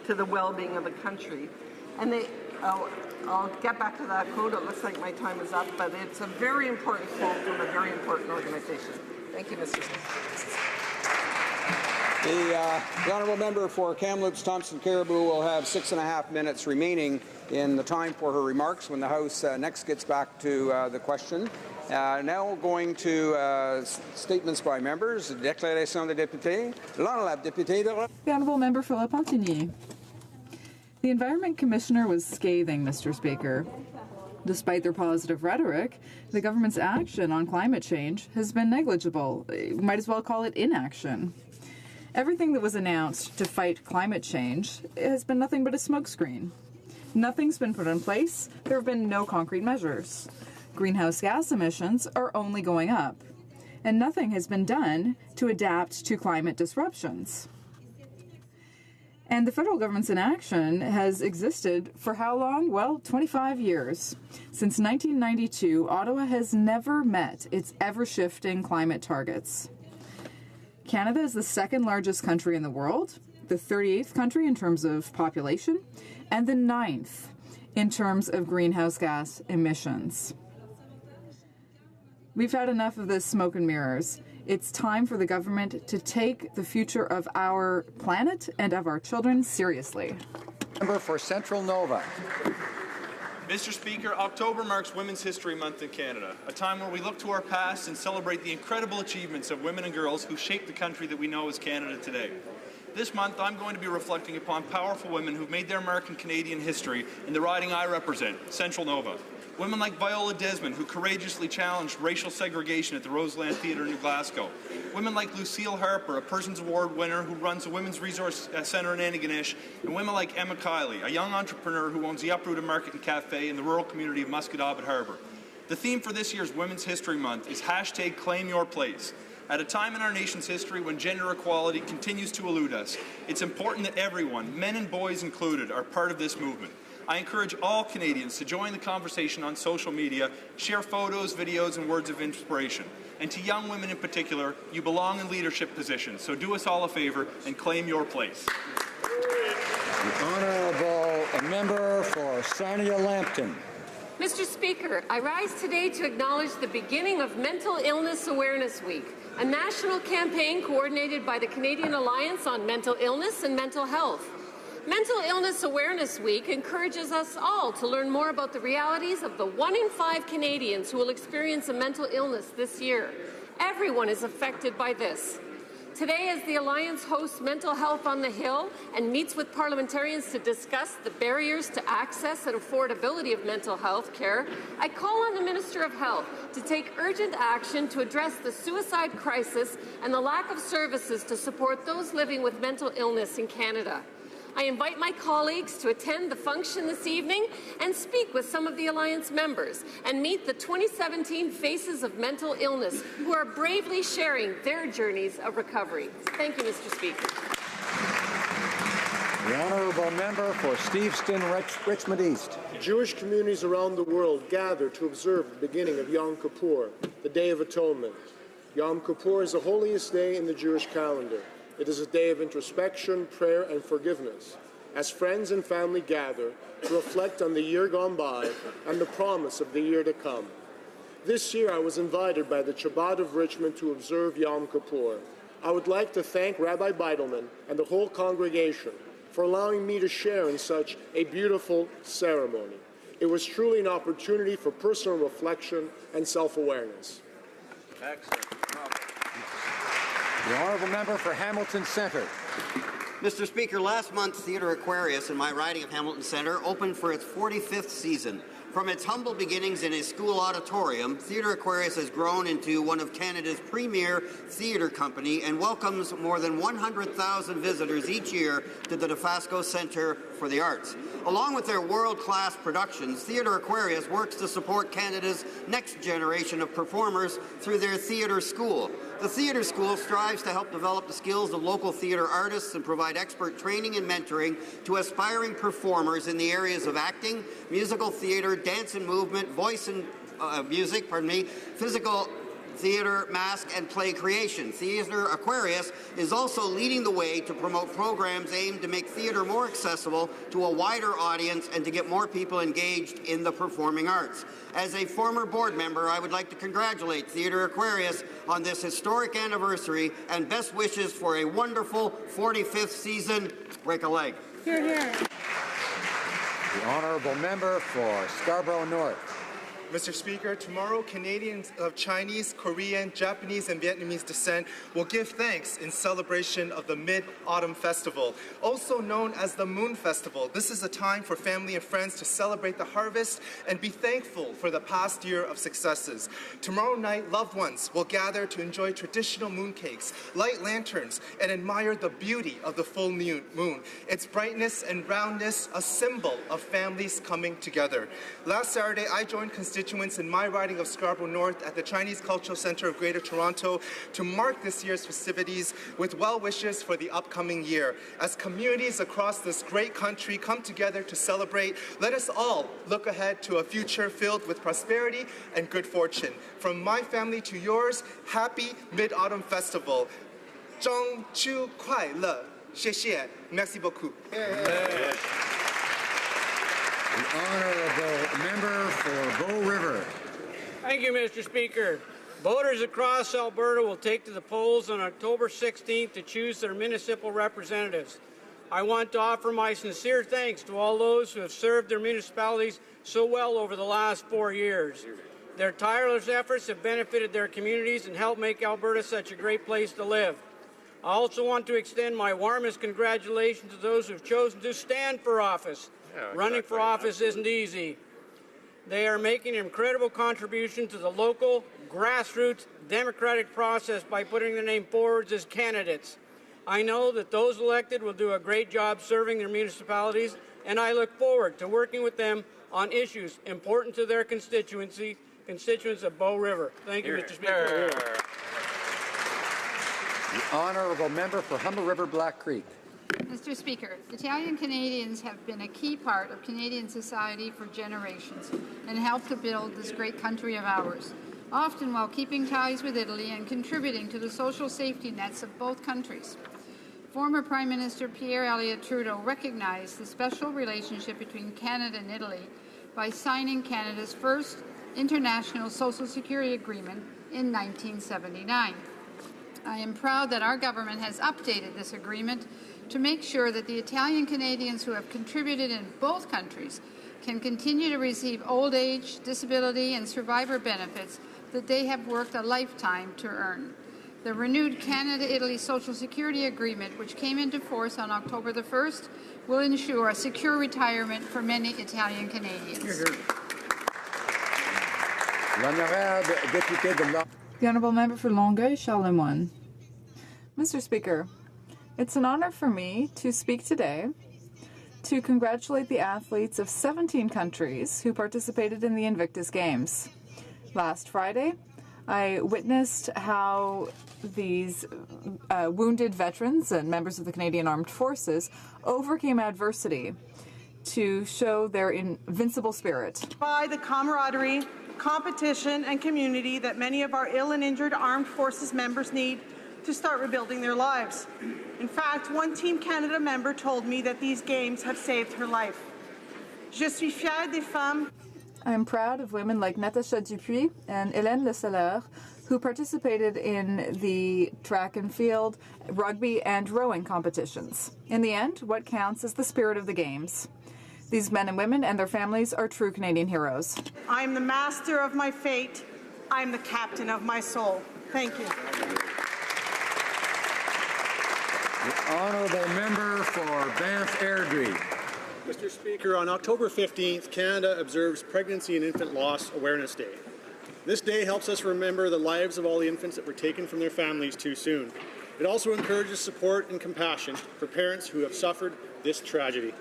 to the well-being of the country. And I'll get back to that quote. It looks like my time is up, but it's a very important quote from a very important organization. Thank you, Mr. Speaker. The honourable member for Kamloops Thompson Caribou will have 6.5 minutes remaining in the time for her remarks when the House next gets back to the question. Now going to statements by members. Déclaration des députés. L'honorable député de... The honourable member for La Pontigny. The Environment Commissioner was scathing, Mr. Speaker. Despite their positive rhetoric, the government's action on climate change has been negligible. You might as well call it inaction. Everything that was announced to fight climate change has been nothing but a smokescreen. Nothing's been put in place. There have been no concrete measures. Greenhouse gas emissions are only going up, and nothing has been done to adapt to climate disruptions. And the federal government's inaction has existed for how long? Well, 25 years. Since 1992, Ottawa has never met its ever-shifting climate targets. Canada is the second largest country in the world, the 38th country in terms of population, and the 9th in terms of greenhouse gas emissions. We've had enough of this smoke and mirrors. It's time for the government to take the future of our planet and of our children seriously. Member for Central Nova. Mr. Speaker, October marks Women's History Month in Canada, a time where we look to our past and celebrate the incredible achievements of women and girls who shaped the country that we know as Canada today. This month, I'm going to be reflecting upon powerful women who've made their mark in Canadian history in the riding I represent, Central Nova. Women like Viola Desmond, who courageously challenged racial segregation at the Roseland Theatre in Glasgow. Women like Lucille Harper, a Persons Award winner who runs a Women's Resource Centre in Antigonish. And women like Emma Kiley, a young entrepreneur who owns the Uprooted Market and Cafe in the rural community of Musquodoboit Harbour. The theme for this year's Women's History Month is #ClaimYourPlace. At a time in our nation's history when gender equality continues to elude us, it's important that everyone, men and boys included, are part of this movement. I encourage all Canadians to join the conversation on social media, share photos, videos, and words of inspiration. And to young women in particular, you belong in leadership positions, so do us all a favour and claim your place. The honourable member for Sarnia-Lambton. Mr. Speaker, I rise today to acknowledge the beginning of Mental Illness Awareness Week, a national campaign coordinated by the Canadian Alliance on Mental Illness and Mental Health. Mental Illness Awareness Week encourages us all to learn more about the realities of the 1 in 5 Canadians who will experience a mental illness this year. Everyone is affected by this. Today, as the Alliance hosts Mental Health on the Hill and meets with parliamentarians to discuss the barriers to access and affordability of mental health care, I call on the Minister of Health to take urgent action to address the suicide crisis and the lack of services to support those living with mental illness in Canada. I invite my colleagues to attend the function this evening and speak with some of the Alliance members and meet the 2017 Faces of Mental Illness who are bravely sharing their journeys of recovery. Thank you, Mr. Speaker. The honourable member for Steveston, Richmond East. Jewish communities around the world gather to observe the beginning of Yom Kippur, the Day of Atonement. Yom Kippur is the holiest day in the Jewish calendar. It is a day of introspection, prayer, and forgiveness, as friends and family gather to reflect on the year gone by and the promise of the year to come. This year, I was invited by the Chabad of Richmond to observe Yom Kippur. I would like to thank Rabbi Beidelman and the whole congregation for allowing me to share in such a beautiful ceremony. It was truly an opportunity for personal reflection and self-awareness. Excellent. The honourable member for Hamilton Centre. Mr. Speaker, last month, Theatre Aquarius in my riding of Hamilton Centre opened for its 45th season. From its humble beginnings in a school auditorium, Theatre Aquarius has grown into one of Canada's premier theatre company and welcomes more than 100,000 visitors each year to the DeFasco Centre for the Arts. Along with their world-class productions, Theatre Aquarius works to support Canada's next generation of performers through their theatre school. The Theatre School strives to help develop the skills of local theatre artists and provide expert training and mentoring to aspiring performers in the areas of acting, musical theatre, dance and movement, voice and music, physical theatre, mask, and play creation. Theatre Aquarius is also leading the way to promote programs aimed to make theatre more accessible to a wider audience and to get more people engaged in the performing arts. As a former board member, I would like to congratulate Theatre Aquarius on this historic anniversary and best wishes for a wonderful 45th season. Break a leg. Hear, hear. The honourable member for Scarborough North. Mr. Speaker, tomorrow Canadians of Chinese, Korean, Japanese, and Vietnamese descent will give thanks in celebration of the Mid-Autumn Festival, also known as the Moon Festival. This is a time for family and friends to celebrate the harvest and be thankful for the past year of successes. Tomorrow night, loved ones will gather to enjoy traditional mooncakes, light lanterns, and admire the beauty of the full moon, its brightness and roundness, a symbol of families coming together. Last Saturday, I joined constituents in my riding of Scarborough North at the Chinese Cultural Centre of Greater Toronto to mark this year's festivities with well wishes for the upcoming year. As communities across this great country come together to celebrate, let us all look ahead to a future filled with prosperity and good fortune. From my family to yours, happy Mid-Autumn Festival. 中秋快乐，谢谢 Merci beaucoup. The honourable member for Bow River. Thank you, Mr. Speaker. Voters across Alberta will take to the polls on October 16th to choose their municipal representatives. I want to offer my sincere thanks to all those who have served their municipalities so well over the last 4 years. Their tireless efforts have benefited their communities and helped make Alberta such a great place to live. I also want to extend my warmest congratulations to those who have chosen to stand for office. Running for office isn't easy. They are making an incredible contribution to the local, grassroots, democratic process by putting their name forward as candidates. I know that those elected will do a great job serving their municipalities, and I look forward to working with them on issues important to their constituents of Bow River. Thank you, Mr. Speaker. The honourable member for Humber River Black Creek. Mr. Speaker, Italian Canadians have been a key part of Canadian society for generations and helped to build this great country of ours, often while keeping ties with Italy and contributing to the social safety nets of both countries. Former Prime Minister Pierre Elliott Trudeau recognized the special relationship between Canada and Italy by signing Canada's first international Social Security Agreement in 1979. I am proud that our government has updated this agreement to make sure that the Italian Canadians who have contributed in both countries can continue to receive old age, disability, and survivor benefits that they have worked a lifetime to earn. The renewed Canada-Italy Social Security Agreement, which came into force on October the 1st, will ensure a secure retirement for many Italian Canadians. The Honourable Member for Longueuil-Charlemagne. Mr. Speaker, it's an honour for me to speak today to congratulate the athletes of 17 countries who participated in the Invictus Games. Last Friday, I witnessed how these wounded veterans and members of the Canadian Armed Forces overcame adversity to show their invincible spirit. By the camaraderie, competition, and community that many of our ill and injured armed forces members need to start rebuilding their lives. In fact, one Team Canada member told me that these games have saved her life. Je suis fière des femmes. I am proud of women like Natasha Dupuis and Hélène Le Salaire, who participated in the track and field, rugby, and rowing competitions. In the end, what counts is the spirit of the games. These men and women and their families are true Canadian heroes. I am the master of my fate. I am the captain of my soul. Thank you. The honourable member for Banff Airdrie. Mr. Speaker, on October 15th, Canada observes Pregnancy and Infant Loss Awareness Day. This day helps us remember the lives of all the infants that were taken from their families too soon. It also encourages support and compassion for parents who have suffered this tragedy.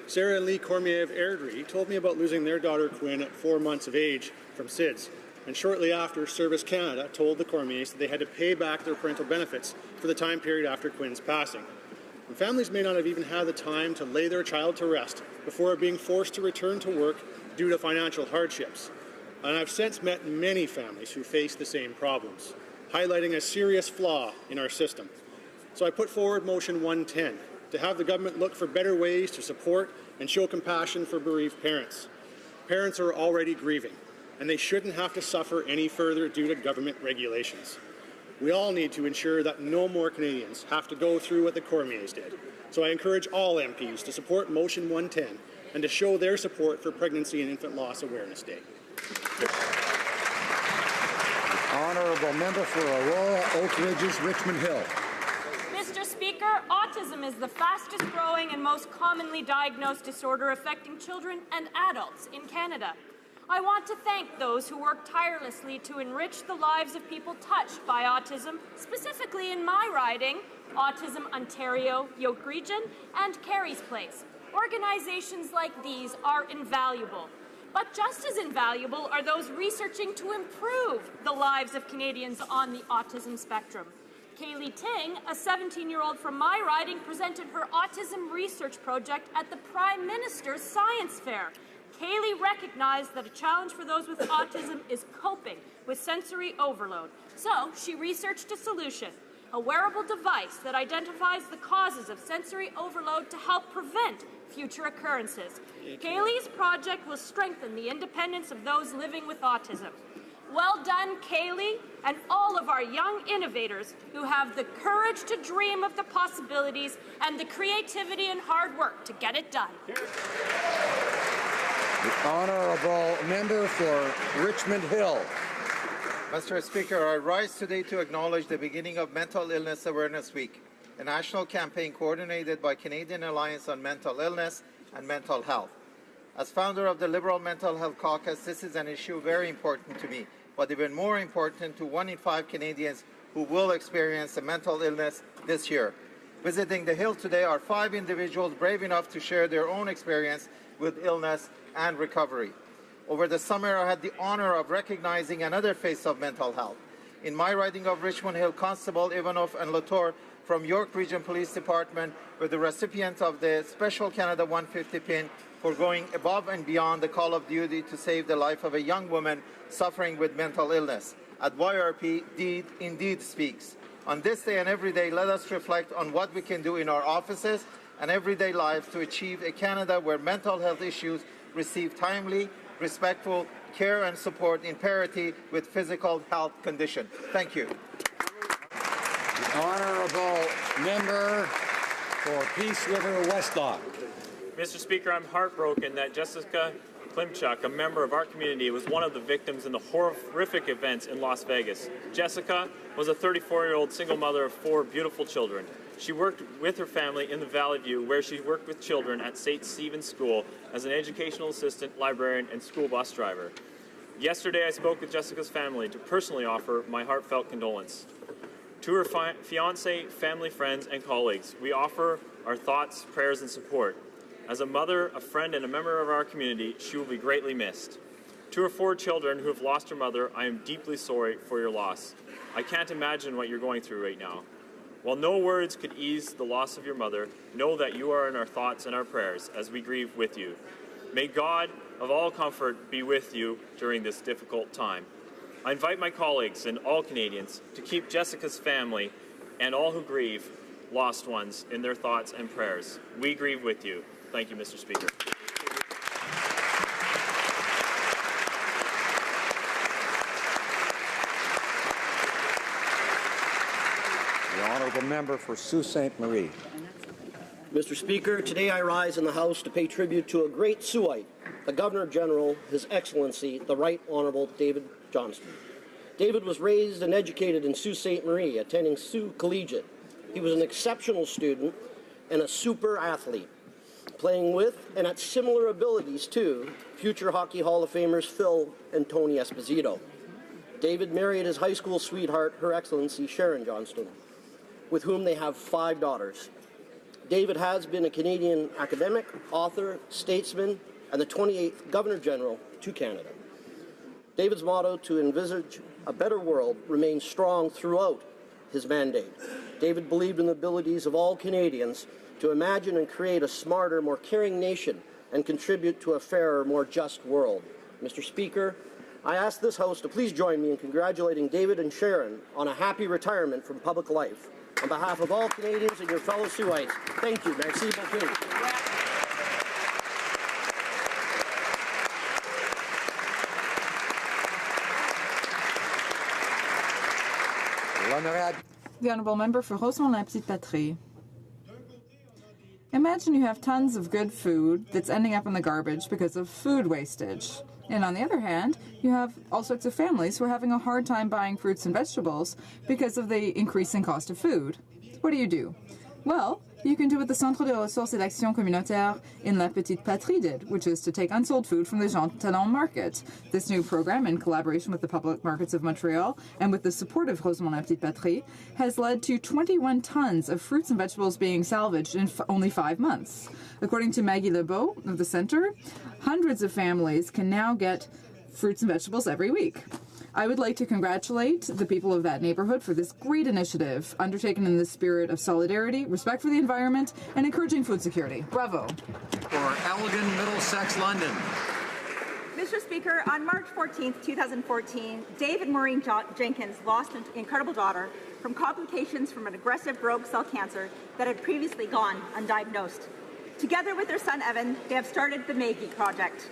Sarah and Lee Cormier of Airdrie told me about losing their daughter Quinn at 4 months of age from SIDS. And shortly after, Service Canada told the Cormiers that they had to pay back their parental benefits for the time period after Quinn's passing. And families may not have even had the time to lay their child to rest before being forced to return to work due to financial hardships. and I've since met many families who face the same problems, highlighting a serious flaw in our system. So I put forward Motion 110 to have the government look for better ways to support and show compassion for bereaved parents. Parents are already grieving, and they shouldn't have to suffer any further due to government regulations. We all need to ensure that no more Canadians have to go through what the Cormiers did. So I encourage all MPs to support Motion 110 and to show their support for Pregnancy and Infant Loss Awareness Day. Honourable Member for Aurora, Oak Ridges, Richmond Hill. Mr. Speaker, autism is the fastest growing and most commonly diagnosed disorder affecting children and adults in Canada. I want to thank those who work tirelessly to enrich the lives of people touched by autism, specifically in my riding, Autism Ontario, Yoke Region, and Carey's Place. Organizations like these are invaluable. But just as invaluable are those researching to improve the lives of Canadians on the autism spectrum. Kaylee Ting, a 17-year-old from my riding, presented her autism research project at the Prime Minister's Science Fair. Kaylee recognized that a challenge for those with autism is coping with sensory overload. So she researched a solution, a wearable device that identifies the causes of sensory overload to help prevent future occurrences. Kaylee's project will strengthen the independence of those living with autism. Well done, Kaylee, and all of our young innovators who have the courage to dream of the possibilities and the creativity and hard work to get it done. The Honourable Member for Richmond Hill. Mr. Speaker, I rise today to acknowledge the beginning of Mental Illness Awareness Week, a national campaign coordinated by Canadian Alliance on Mental Illness and Mental Health. As founder of the Liberal Mental Health Caucus, this is an issue very important to me, but even more important to 1 in 5 Canadians who will experience a mental illness this year. Visiting the Hill today are 5 individuals brave enough to share their own experience with illness and recovery. Over the summer, I had the honor of recognizing another face of mental health. In my riding of Richmond Hill, Constable Ivanov and Latour from York Region Police Department were the recipients of the Special Canada 150 pin for going above and beyond the call of duty to save the life of a young woman suffering with mental illness. At YRP, deed indeed speaks. On this day and every day, let us reflect on what we can do in our offices and everyday lives to achieve a Canada where mental health issues receive timely, respectful care and support in parity with physical health condition. Thank you. The Honourable Member for Peace River, Westlock. Mr. Speaker, I'm heartbroken that Jessica Klimchuk, a member of our community, was one of the victims in the horrific events in Las Vegas. Jessica was a 34-year-old single mother of 4 beautiful children. She worked with her family in the Valley View, where she worked with children at St. Stephen's School as an educational assistant, librarian, and school bus driver. Yesterday, I spoke with Jessica's family to personally offer my heartfelt condolence. To her fiancé, family, friends, and colleagues, we offer our thoughts, prayers, and support. As a mother, a friend, and a member of our community, she will be greatly missed. To her 4 children who have lost their mother, I am deeply sorry for your loss. I can't imagine what you're going through right now. While no words could ease the loss of your mother, know that you are in our thoughts and our prayers as we grieve with you. May God of all comfort be with you during this difficult time. I invite my colleagues and all Canadians to keep Jessica's family and all who grieve lost ones in their thoughts and prayers. We grieve with you. Thank you, Mr. Speaker. The Honourable Member for Sault Ste. Marie. Mr. Speaker, today I rise in the House to pay tribute to a great Siouxite, the Governor General, His Excellency, the Right Honourable David Johnston. David was raised and educated in Sault Ste. Marie, attending Sault Collegiate. He was an exceptional student and a super athlete, playing with and at similar abilities to future Hockey Hall of Famers Phil and Tony Esposito. David married his high school sweetheart, Her Excellency Sharon Johnston, with whom they have 5 daughters. David has been a Canadian academic, author, statesman, and the 28th Governor General to Canada. David's motto, to envisage a better world, remains strong throughout his mandate. David believed in the abilities of all Canadians to imagine and create a smarter, more caring nation and contribute to a fairer, more just world. Mr. Speaker, I ask this House to please join me in congratulating David and Sharon on a happy retirement from public life. On behalf of all Canadians and your fellow Siouxites, thank you. Merci beaucoup. The Honourable Member for Rosemont-la-Petite-Patrie. Imagine you have tons of good food that's ending up in the garbage because of food wastage. And on the other hand, you have all sorts of families who are having a hard time buying fruits and vegetables because of the increasing cost of food. What do? Well, you can do what the Centre de Ressources et d'Action Communautaire in La Petite Patrie did, which is to take unsold food from the Jean Talon market. This new program, in collaboration with the Public Markets of Montreal and with the support of Rosemont La Petite Patrie, has led to 21 tons of fruits and vegetables being salvaged in only 5 months. According to Maggie Lebeau of the Centre, hundreds of families can now get fruits and vegetables every week. I would like to congratulate the people of that neighborhood for this great initiative, undertaken in the spirit of solidarity, respect for the environment, and encouraging food security. Bravo. For Elgin, Middlesex, London. Mr. Speaker, on March 14, 2014, David Maureen Jenkins lost an incredible daughter from complications from an aggressive rogue cell cancer that had previously gone undiagnosed. Together with their son Evan, they have started the Maggie Project.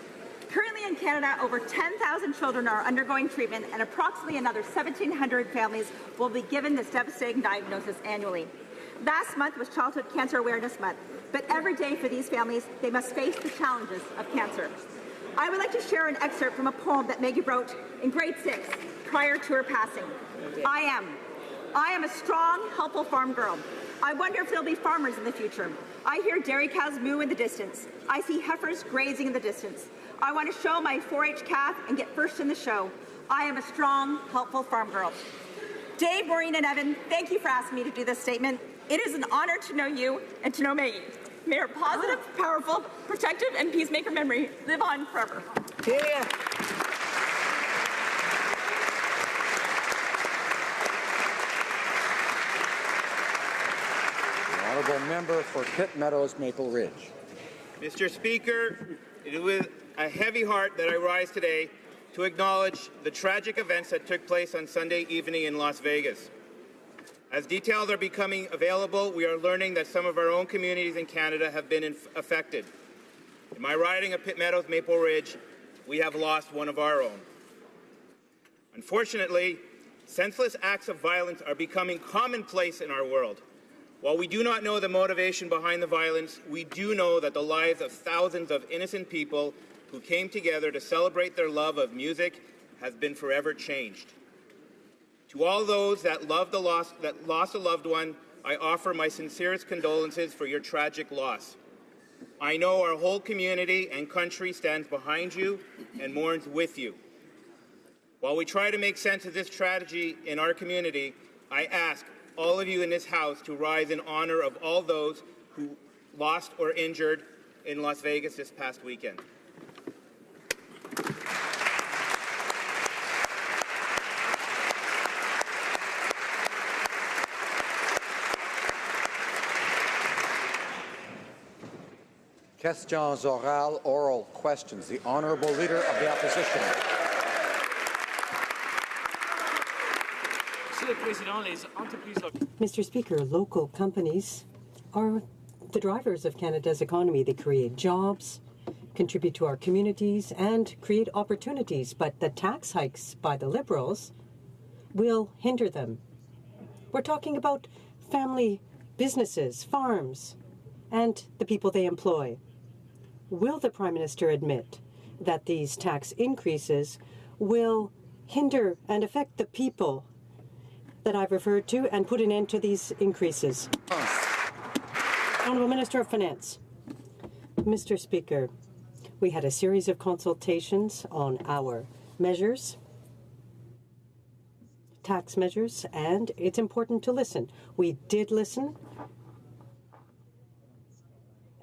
Currently in Canada, over 10,000 children are undergoing treatment and approximately another 1,700 families will be given this devastating diagnosis annually. Last month was Childhood Cancer Awareness Month, but every day for these families, they must face the challenges of cancer. I would like to share an excerpt from a poem that Maggie wrote in grade 6 prior to her passing. I am a strong, helpful farm girl. I wonder if there'll be farmers in the future. I hear dairy cows moo in the distance. I see heifers grazing in the distance. I want to show my 4-H calf and get first in the show. I am a strong, helpful farm girl. Dave, Maureen, and Evan, thank you for asking me to do this statement. It is an honor to know you and to know Maggie. May her positive, powerful, protective, and peacemaker memory live on forever. Yeah. The Honourable Member for Pitt Meadows, Maple Ridge. Mr. Speaker, it is with a heavy heart that I rise today to acknowledge the tragic events that took place on Sunday evening in Las Vegas. As details are becoming available, we are learning that some of our own communities in Canada have been affected. In my riding of Pitt Meadows, Maple Ridge, we have lost one of our own. Unfortunately, senseless acts of violence are becoming commonplace in our world. While we do not know the motivation behind the violence, we do know that the lives of thousands of innocent people who came together to celebrate their love of music has been forever changed. To all those that lost a loved one, I offer my sincerest condolences for your tragic loss. I know our whole community and country stands behind you and mourns with you. While we try to make sense of this tragedy in our community, I ask all of you in this House to rise in honor of all those who lost or injured in Las Vegas this past weekend. Questions orales, oral questions. The Honourable Leader of the Opposition. Mr. Speaker, local companies are the drivers of Canada's economy. They create jobs, contribute to our communities, and create opportunities. But the tax hikes by the Liberals will hinder them. We're talking about family businesses, farms, and the people they employ. Will the Prime Minister admit that these tax increases will hinder and affect the people that I've referred to and put an end to these increases? Honourable Minister of Finance. Mr. Speaker, we had a series of consultations on our measures, tax measures, and it's important to listen. We did listen,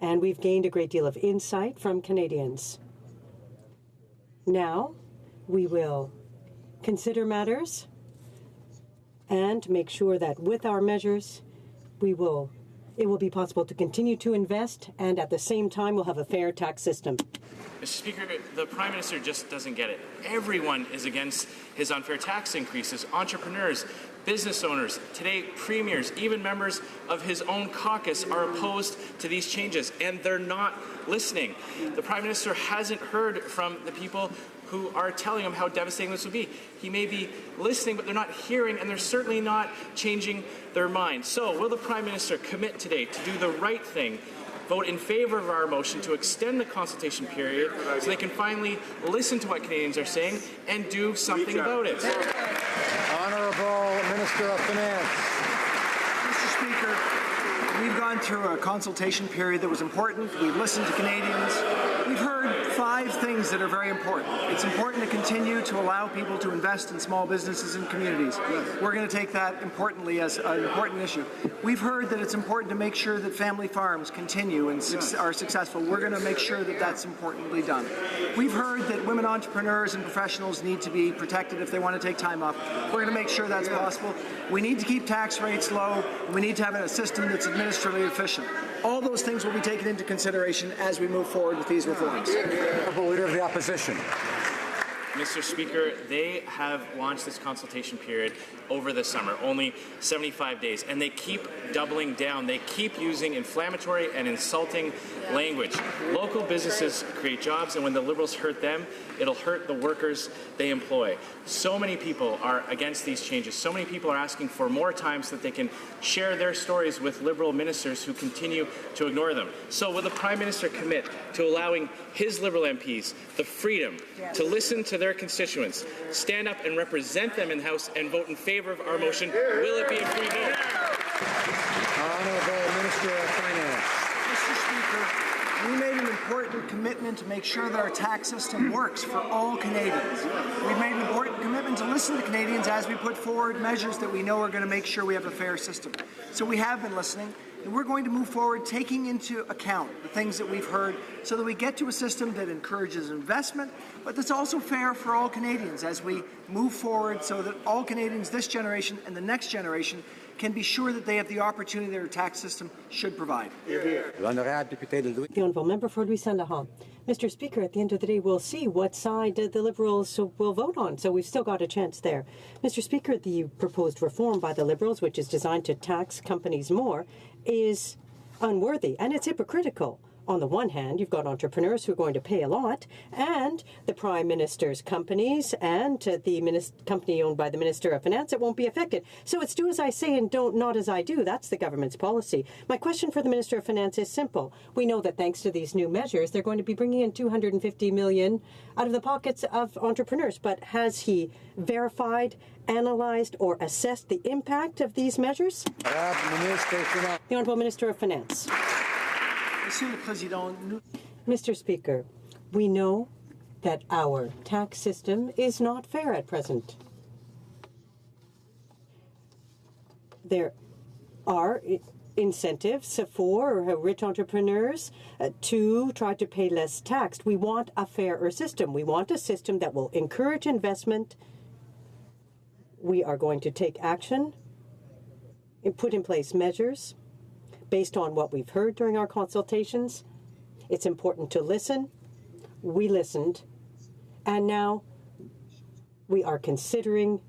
and we've gained a great deal of insight from Canadians. Now, we will consider matters and make sure that with our measures, we will it will be possible to continue to invest, and at the same time we'll have a fair tax system. Mr. Speaker, the Prime Minister just doesn't get it. Everyone is against his unfair tax increases. Entrepreneurs, business owners, today premiers, even members of his own caucus are opposed to these changes, and they're not listening. The Prime Minister hasn't heard from the people who are telling him how devastating this would be. He may be listening, but they're not hearing, and they're certainly not changing their mind. So, will the Prime Minister commit today to do the right thing, vote in favor of our motion to extend the consultation period so they can finally listen to what Canadians are saying and do something about it? Honourable Minister of Finance. Mr. Speaker, we've gone through a consultation period that was important. We've listened to Canadians. We've heard 5 things that are very important. It's important to continue to allow people to invest in small businesses and communities. We're going to take that importantly as an important issue. We've heard that it's important to make sure that family farms continue and are successful. We're going to make sure that that's importantly done. We've heard that women entrepreneurs and professionals need to be protected if they want to take time off. We're going to make sure that's possible. We need to keep tax rates low. We need to have a system that's administratively efficient. All those things will be taken into consideration as we move forward with these reforms. Honourable Leader of the Opposition. Mr. Speaker, they have launched this consultation period over the summer, only 75 days, and they keep doubling down. They keep using inflammatory and insulting language. Local businesses create jobs, and when the Liberals hurt them, it'll hurt the workers they employ. So many people are against these changes. So many people are asking for more time so that they can share their stories with Liberal ministers who continue to ignore them. So will the Prime Minister commit to allowing his Liberal MPs the freedom to listen to their constituents, stand up and represent them in the House, and vote in favor of our motion? Will it be a free vote? Honourable Minister of Finance. Mr. Speaker, we made an important commitment to make sure that our tax system works for all Canadians. We've made an important commitment to listen to Canadians as we put forward measures that we know are going to make sure we have a fair system. So we have been listening, and we're going to move forward taking into account the things that we've heard so that we get to a system that encourages investment, but that's also fair for all Canadians as we move forward so that all Canadians this generation and the next generation can be sure that they have the opportunity that our tax system should provide. The Honourable Member for Louis Saint-Laurent. Mr. Speaker, at the end of the day, we'll see what side the Liberals will vote on, so we've still got a chance there. Mr. Speaker, the proposed reform by the Liberals, which is designed to tax companies more, is unworthy and it's hypocritical. On the one hand, you've got entrepreneurs who are going to pay a lot, and the Prime Minister's companies and the company owned by the Minister of Finance, it won't be affected. So it's do as I say and not as I do. That's the government's policy. My question for the Minister of Finance is simple. We know that thanks to these new measures, they're going to be bringing in $250 million out of the pockets of entrepreneurs. But has he verified, analyzed, or assessed the impact of these measures? The Honourable Minister of Finance. Mr. Speaker, we know that our tax system is not fair at present. There are incentives for rich entrepreneurs to try to pay less tax. We want a fairer system. We want a system that will encourage investment. We are going to take action and put in place measures based on what we've heard during our consultations. It's important to listen. We listened. And now we are considering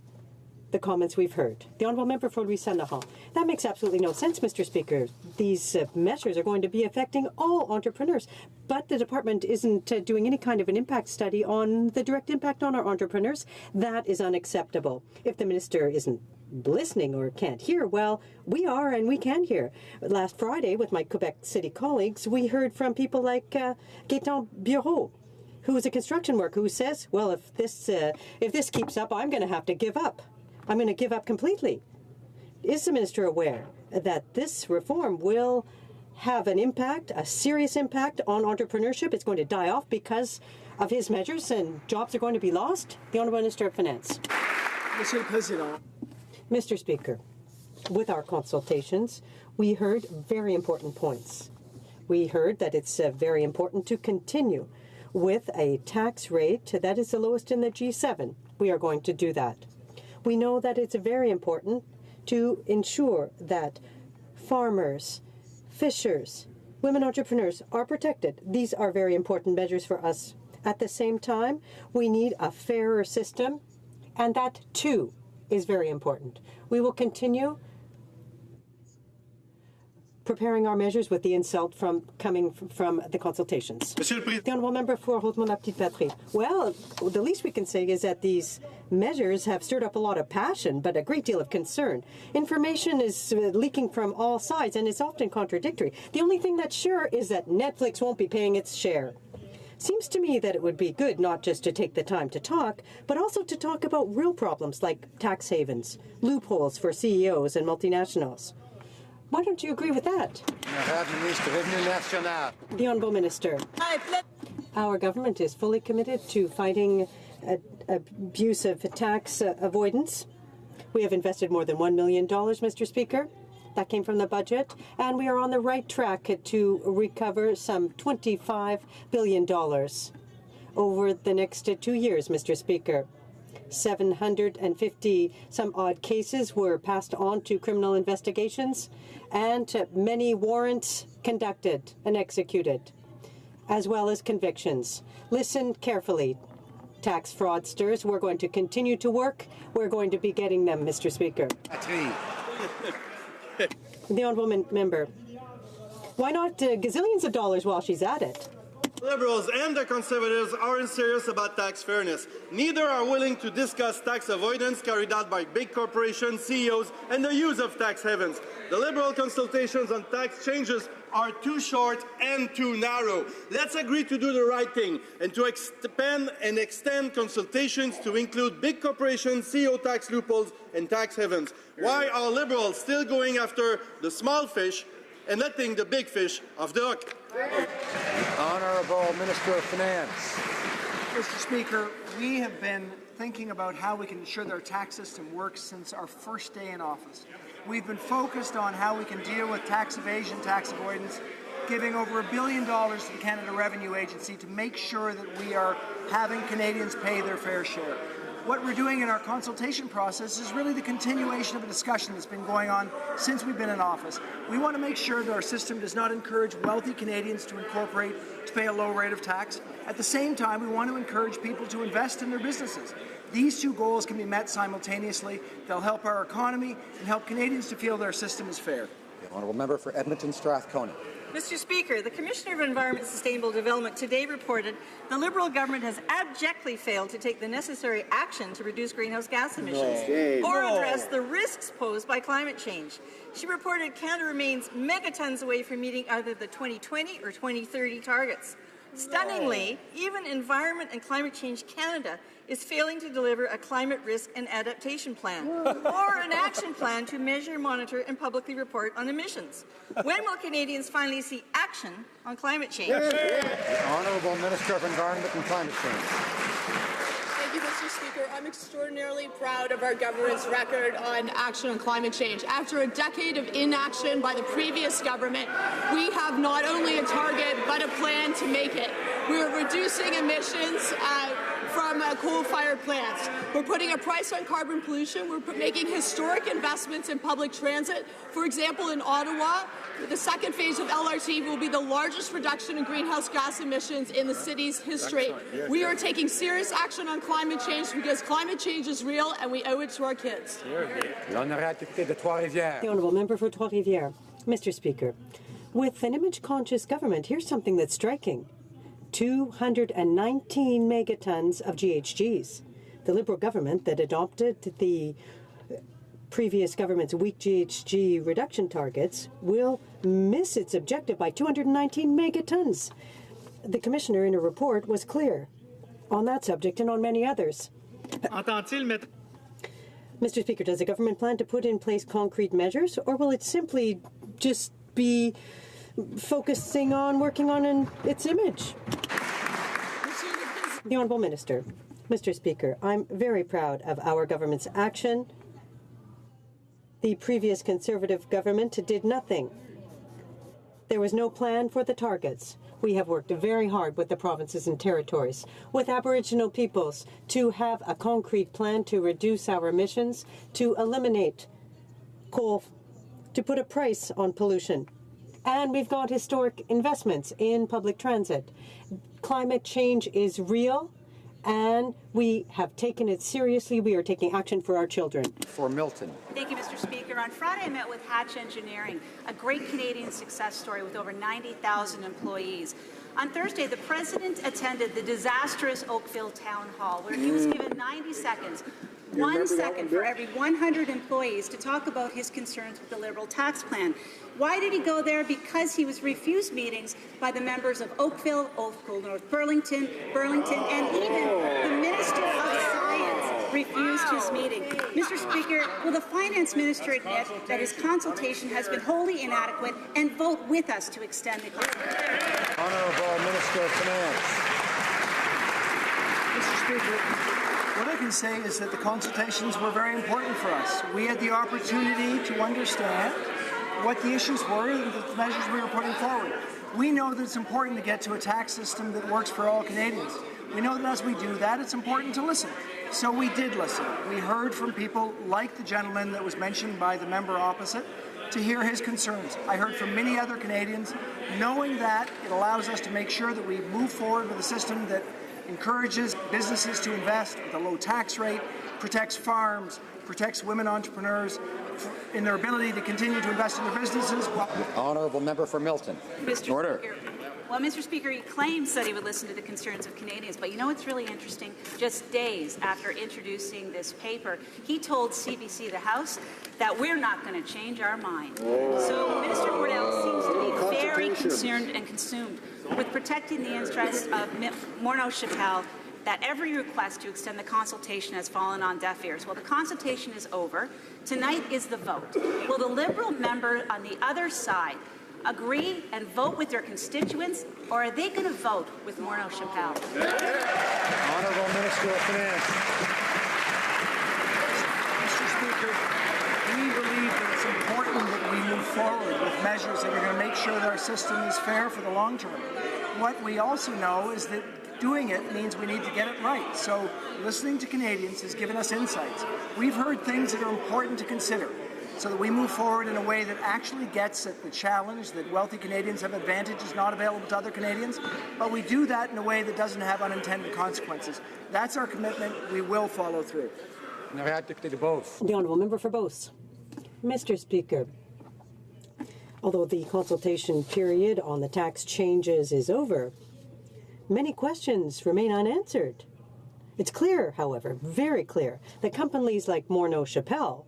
the comments we've heard. The Honourable Member for Louis Saint-Laurent. That makes absolutely no sense, Mr. Speaker. These measures are going to be affecting all entrepreneurs. But the department isn't doing any kind of an impact study on the direct impact on our entrepreneurs. That is unacceptable. If the minister isn't listening or can't hear, well, we are and we can hear. Last Friday, with my Quebec City colleagues, we heard from people like Gaëtan Bureau, who is a construction worker, who says, well, if this keeps up, I'm going to have to give up. I'm going to give up completely. Is the minister aware that this reform will have an impact, a serious impact on entrepreneurship? It's going to die off because of his measures and jobs are going to be lost? The Honourable Minister of Finance. Monsieur le Président. Mr. Speaker, with our consultations, we heard very important points. We heard that it's very important to continue with a tax rate that is the lowest in the G7. We are going to do that. We know that it's very important to ensure that farmers, fishers, women entrepreneurs are protected. These are very important measures for us. At the same time, we need a fairer system, and that, too, is very important. We will continue preparing our measures with the insult coming from the consultations. The Honourable Member for Haute-Mon-La-Petite-Patrie. Well, the least we can say is that these measures have stirred up a lot of passion, but a great deal of concern. Information is leaking from all sides, and it's often contradictory. The only thing that's sure is that Netflix won't be paying its share. Seems to me that it would be good not just to take the time to talk, but also to talk about real problems like tax havens, loopholes for CEOs and multinationals. Why don't you agree with that? The Honourable Minister. Our government is fully committed to fighting abuse of tax avoidance. We have invested more than $1 million, Mr. Speaker. That came from the budget, and we are on the right track to recover some $25 billion over the next 2 years, Mr. Speaker. 750 some odd cases were passed on to criminal investigations, and many warrants conducted and executed, as well as convictions. Listen carefully, tax fraudsters. We're going to continue to work. We're going to be getting them, Mr. Speaker. The Honourable Member. Why not gazillions of dollars while she's at it? Liberals and the Conservatives aren't serious about tax fairness. Neither are willing to discuss tax avoidance carried out by big corporations, CEOs, and the use of tax havens. The Liberal consultations on tax changes are too short and too narrow. Let's agree to do the right thing and to expand and extend consultations to include big corporations, CEO tax loopholes, and tax havens. Why are Liberals still going after the small fish and letting the big fish off the hook? Honourable Minister of Finance. Mr. Speaker, we have been thinking about how we can ensure that our tax system works since our first day in office. We've been focused on how we can deal with tax evasion, tax avoidance, giving over $1 billion to the Canada Revenue Agency to make sure that we are having Canadians pay their fair share. What we're doing in our consultation process is really the continuation of a discussion that's been going on since we've been in office. We want to make sure that our system does not encourage wealthy Canadians to incorporate to pay a low rate of tax. At the same time, we want to encourage people to invest in their businesses. These two goals can be met simultaneously. They'll help our economy and help Canadians to feel their system is fair. The Honourable Member for Edmonton Strathcona. Mr. Speaker, the Commissioner of Environment and Sustainable Development today reported the Liberal government has abjectly failed to take the necessary action to reduce greenhouse gas emissions or address the risks posed by climate change. She reported Canada remains megatons away from meeting either the 2020 or 2030 targets. Stunningly, even Environment and Climate Change Canada is failing to deliver a climate risk and adaptation plan or an action plan to measure, monitor, and publicly report on emissions. When will Canadians finally see action on climate change? The Honourable Minister of Environment and Climate Change. Thank you, Mr. Speaker. I'm extraordinarily proud of our government's record on action on climate change. After a decade of inaction by the previous government, we have not only a target but a plan to make it. We are reducing emissions from coal-fired plants. We're putting a price on carbon pollution. We're making historic investments in public transit. For example, in Ottawa, the second phase of LRT will be the largest reduction in greenhouse gas emissions in the city's history. We are taking serious action on climate change because climate change is real and we owe it to our kids. The Honourable Member for Trois-Rivières. Mr. Speaker, with an image-conscious government, here's something that's striking. 219 megatons of GHGs. The Liberal government that adopted the previous government's weak GHG reduction targets will miss its objective by 219 megatons. The Commissioner in a report was clear on that subject and on many others. Mr. Speaker, does the government plan to put in place concrete measures, or will it simply just be focusing on working on its image? The Honourable Minister. Mr. Speaker, I'm very proud of our government's action. The previous Conservative government did nothing. There was no plan for the targets. We have worked very hard with the provinces and territories, with Aboriginal peoples, to have a concrete plan to reduce our emissions, to eliminate coal, to put a price on pollution, And we've got historic investments in public transit. Climate change is real, and we have taken it seriously. We are taking action for our children. For Milton. Thank you, Mr. Speaker. On Friday, I met with Hatch Engineering, a great Canadian success story with over 90,000 employees. On Thursday, the President attended the disastrous Oakville Town Hall, where he was given 90 seconds, 1 second for every 100 employees to talk about his concerns with the Liberal tax plan. Why did he go there? Because he was refused meetings by the members of Oakville, North Burlington, and even the Minister of Science refused his meeting. Mr. Speaker, will the Finance Minister admit that his consultation has been wholly inadequate and vote with us to extend the consultation? Honourable Minister of Finance. Mr. Speaker, what I can say is that the consultations were very important for us. We had the opportunity to understand what the issues were and the measures we were putting forward. We know that it's important to get to a tax system that works for all Canadians. We know that as we do that, it's important to listen. So we did listen. We heard from people like the gentleman that was mentioned by the member opposite to hear his concerns. I heard from many other Canadians. Knowing that, it allows us to make sure that we move forward with a system that encourages businesses to invest with a low tax rate, protects farms, protects women entrepreneurs in their ability to continue to invest in their businesses. Honourable member for Milton. Mr. Order. Speaker, well, Mr. Speaker, he claims that he would listen to the concerns of Canadians, but you know what's really interesting? Just days after introducing this paper, he told CBC The House that we're not going to change our mind. So Minister Wardell seems to be very concerned and consumed with protecting the interests of Morneau Chappelle, that every request to extend the consultation has fallen on deaf ears. Well, the consultation is over. Tonight is the vote. Will the Liberal member on the other side agree and vote with their constituents, or are they going to vote with Morneau Chappelle? Honourable Minister of Finance. Mr. Speaker, we believe that it's important that we move forward with measures that are going to make sure that our system is fair for the long term. What we also know is that doing it means we need to get it right. So listening to Canadians has given us insights. We've heard things that are important to consider so that we move forward in a way that actually gets at the challenge that wealthy Canadians have advantages not available to other Canadians, but we do that in a way that doesn't have unintended consequences. That's our commitment. We will follow through. Now I have to take the both. The Honourable Member for Beauce. Mr. Speaker, although the consultation period on the tax changes is over, many questions remain unanswered. It's clear, however, very clear, that companies like Morneau Chappelle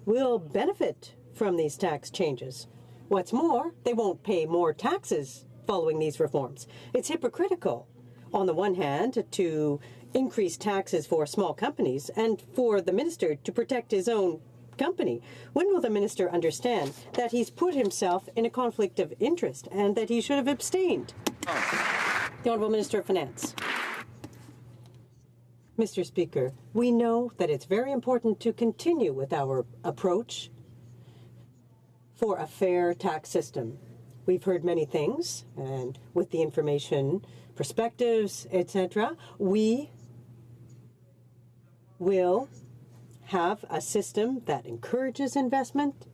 will benefit from these tax changes. What's more, they won't pay more taxes following these reforms. It's hypocritical, on the one hand, to increase taxes for small companies and for the minister to protect his own company. When will the minister understand that he's put himself in a conflict of interest and that he should have abstained? The Honourable Minister of Finance. Mr. Speaker, we know that it's very important to continue with our approach for a fair tax system. We've heard many things, and with the information, perspectives, etc., we will have a system that encourages investment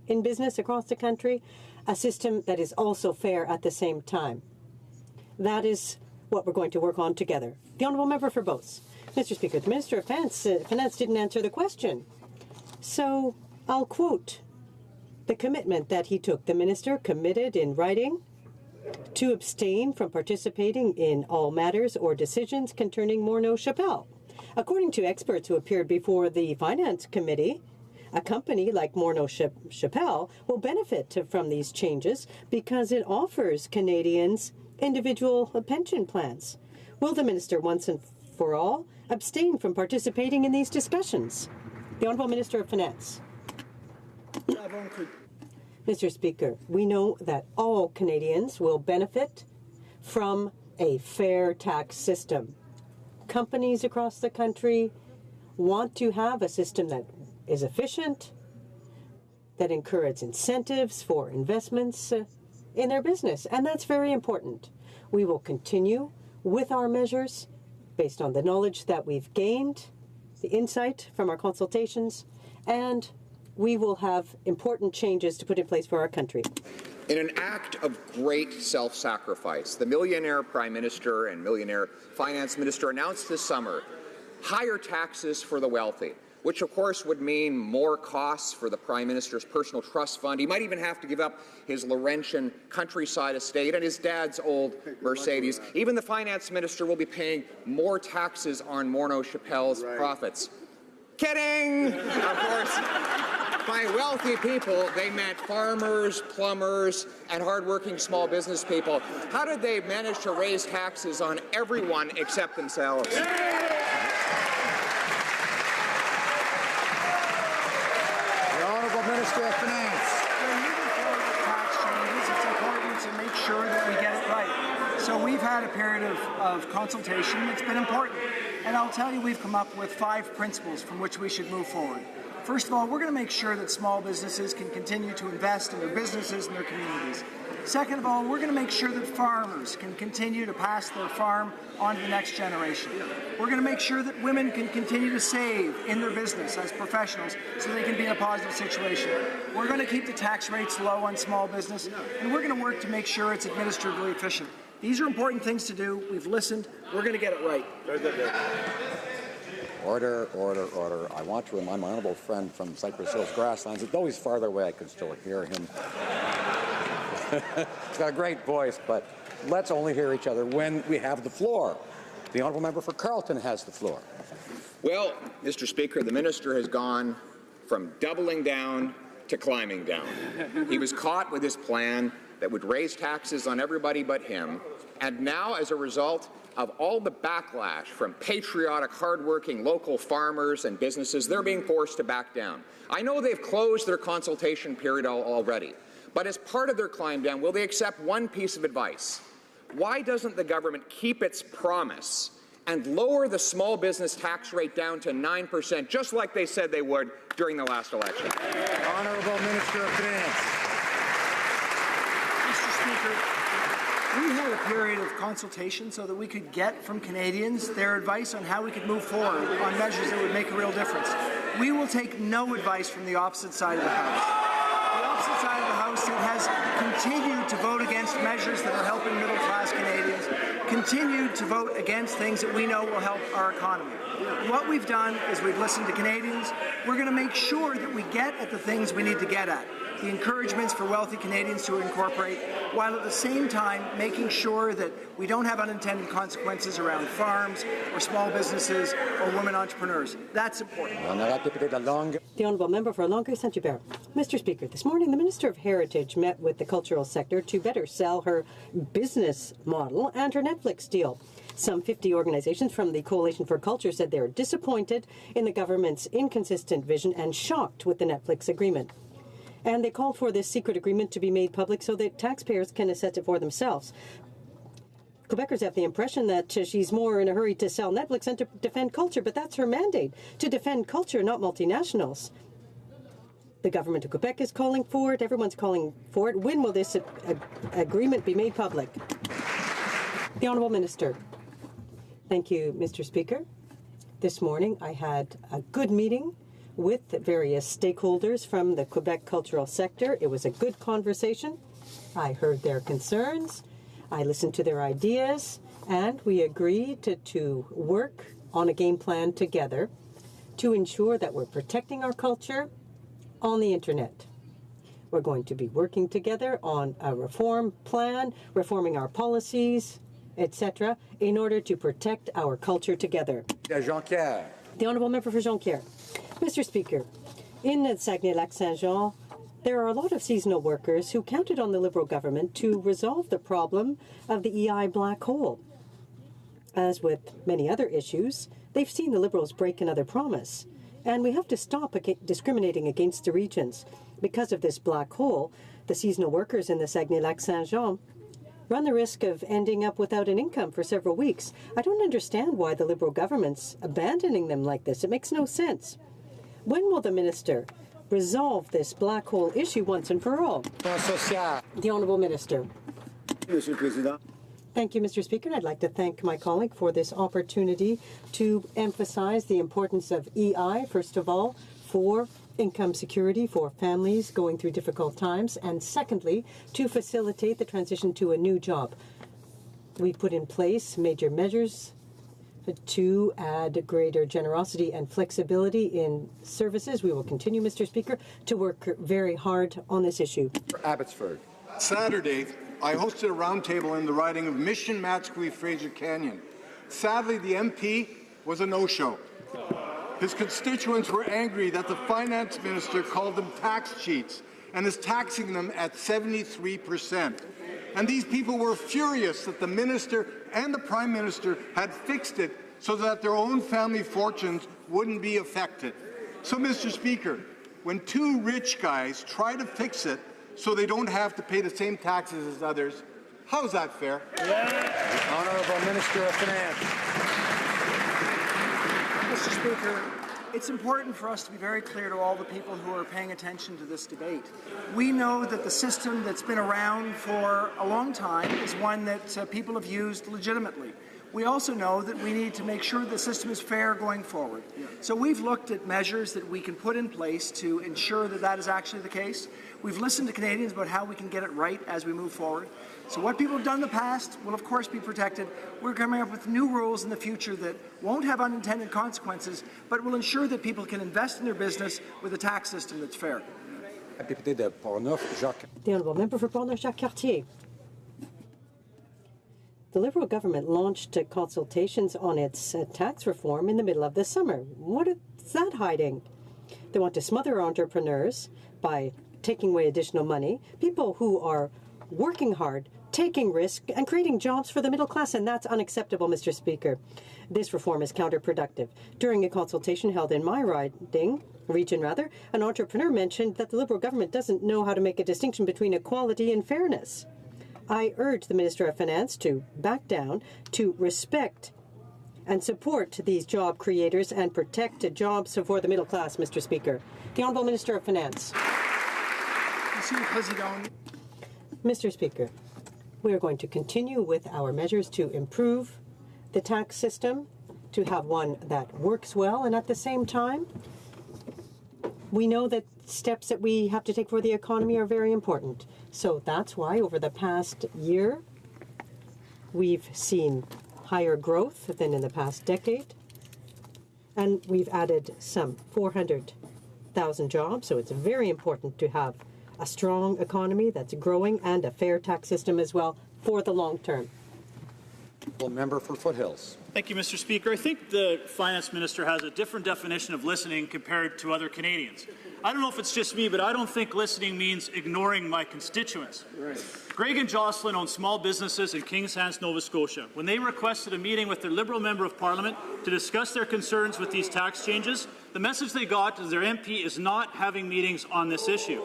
in business across the country, a system that is also fair at the same time. That is what we're going to work on together. The Honourable Member for Beauce. Mr. Speaker, the Minister of Finance didn't answer the question. So I'll quote the commitment that he took. The Minister committed in writing to abstain from participating in all matters or decisions concerning Morneau Chappelle. According to experts who appeared before the Finance Committee, a company like Morneau Chappelle will benefit from these changes because it offers Canadians individual pension plans. Will the Minister once and for all abstain from participating in these discussions? The Honourable Minister of Finance. Mr. Speaker, we know that all Canadians will benefit from a fair tax system. Companies across the country want to have a system that is efficient, that encourages incentives for investments in their business, and that's very important. We will continue with our measures based on the knowledge that we've gained, the insight from our consultations, and we will have important changes to put in place for our country. In an act of great self-sacrifice, the millionaire Prime Minister and millionaire Finance Minister announced this summer higher taxes for the wealthy, which of course would mean more costs for the Prime Minister's personal trust fund. He might even have to give up his Laurentian countryside estate and his dad's old Mercedes. Even the Finance Minister will be paying more taxes on Morneau Chappelle's profits. Kidding! Of course, by wealthy people, they meant farmers, plumbers, and hardworking small business people. How did they manage to raise taxes on everyone except themselves? Minister of Finance. When moving forward with tax changes, it's important to make sure that we get it right. So we've had a period of consultation. It's been important. And I'll tell you, we've come up with 5 principles from which we should move forward. First of all, we're going to make sure that small businesses can continue to invest in their businesses and their communities. Second of all, we're going to make sure that farmers can continue to pass their farm on to the next generation. We're going to make sure that women can continue to save in their business as professionals so they can be in a positive situation. We're going to keep the tax rates low on small business, and we're going to work to make sure it's administratively efficient. These are important things to do. We've listened. We're going to get it right. Order, order, order. I want to remind my honourable friend from Cypress Hills Grasslands that though he's farther away, I can still hear him. He's got a great voice, but let's only hear each other when we have the floor. The honourable member for Carleton has the floor. Well, Mr. Speaker, the minister has gone from doubling down to climbing down. He was caught with his plan that would raise taxes on everybody but him, and now, as a result of all the backlash from patriotic, hardworking local farmers and businesses, they're being forced to back down. I know they've closed their consultation period already, but as part of their climb down, will they accept one piece of advice? Why doesn't the government keep its promise and lower the small business tax rate down to 9%, just like they said they would during the last election? Honourable Minister of Finance. Mr. Speaker, we had a period of consultation so that we could get from Canadians their advice on how we could move forward on measures that would make a real difference. We will take no advice from the opposite side of the House. The opposite side of the House that has continued to vote against measures that are helping middle-class Canadians, continued to vote against things that we know will help our economy. What we've done is we've listened to Canadians. We're going to make sure that we get at the things we need to get at. The encouragements for wealthy Canadians to incorporate, while at the same time making sure that we don't have unintended consequences around farms or small businesses or women entrepreneurs. That's important. The Honourable Member for Longueuil Saint-Hubert. Mr. Speaker, this morning the Minister of Heritage met with the cultural sector to better sell her business model and her Netflix deal. Some 50 organizations from the Coalition for Culture said they're disappointed in the government's inconsistent vision and shocked with the Netflix agreement. And they called for this secret agreement to be made public so that taxpayers can assess it for themselves. Quebecers have the impression that she's more in a hurry to sell Netflix and to defend culture, but that's her mandate, to defend culture, not multinationals. The government of Quebec is calling for it. Everyone's calling for it. When will this agreement be made public? The Honourable Minister. Thank you, Mr. Speaker. This morning I had a good meeting with various stakeholders from the Quebec cultural sector. It was a good conversation. I heard their concerns. I listened to their ideas, and we agreed to work on a game plan together to ensure that we're protecting our culture on the internet. We're going to be working together on a reform plan, reforming our policies, etc., in order to protect our culture together. Jean-Pierre. The Honourable Member for Jonquière. Mr. Speaker, in Saguenay-Lac-Saint-Jean, there are a lot of seasonal workers who counted on the Liberal government to resolve the problem of the EI black hole. As with many other issues, they've seen the Liberals break another promise. And we have to stop discriminating against the regions. Because of this black hole, the seasonal workers in the Saguenay-Lac-Saint-Jean run the risk of ending up without an income for several weeks. I don't understand why the Liberal government's abandoning them like this. It makes no sense. When will the Minister resolve this black hole issue once and for all? The Honourable Minister. Thank you, Mr. Speaker. I'd like to thank my colleague for this opportunity to emphasize the importance of EI, first of all, for income security for families going through difficult times, and secondly, to facilitate the transition to a new job. We put in place major measures to add greater generosity and flexibility in services. We will continue, Mr. Speaker, to work very hard on this issue. Abbotsford. Saturday, I hosted a roundtable in the riding of Mission, Matsqui, Fraser Canyon. Sadly, the MP was a no-show. His constituents were angry that the finance minister called them tax cheats and is taxing them at 73%. And these people were furious that the minister and the prime minister had fixed it so that their own family fortunes wouldn't be affected. So, Mr. Speaker, when two rich guys try to fix it so they don't have to pay the same taxes as others, how is that fair? The Honourable Minister of Finance. Mr. Speaker, it's important for us to be very clear to all the people who are paying attention to this debate. We know that the system that's been around for a long time is one that people have used legitimately. We also know that we need to make sure the system is fair going forward. So we've looked at measures that we can put in place to ensure that that is actually the case. We've listened to Canadians about how we can get it right as we move forward. So what people have done in the past will of course be protected. We're coming up with new rules in the future that won't have unintended consequences, but will ensure that people can invest in their business with a tax system that's fair. The Honourable Member for Portneuf-Jacques-Cartier. The Liberal government launched consultations on its tax reform in the middle of the summer. What is that hiding? They want to smother entrepreneurs by taking away additional money, people who are working hard, taking risk, and creating jobs for the middle class, and that's unacceptable, Mr. Speaker. This reform is counterproductive. During a consultation held in my region, an entrepreneur mentioned that the Liberal government doesn't know how to make a distinction between equality and fairness. I urge the Minister of Finance to back down, to respect and support these job creators and protect jobs for the middle class, Mr. Speaker. The Honourable Minister of Finance. Mr. Speaker, we are going to continue with our measures to improve the tax system, to have one that works well, and at the same time, we know that steps that we have to take for the economy are very important. So that's why over the past year, we've seen higher growth than in the past decade. And we've added some 400,000 jobs. So it's very important to have a strong economy that's growing and a fair tax system as well for the long term. Member for Foothills. Thank you, Mr. Speaker. I think the Finance Minister has a different definition of listening compared to other Canadians. I don't know if it's just me, but I don't think listening means ignoring my constituents. Right. Greg and Jocelyn own small businesses in Kings Hands, Nova Scotia. When they requested a meeting with their Liberal Member of Parliament to discuss their concerns with these tax changes, the message they got is their MP is not having meetings on this issue.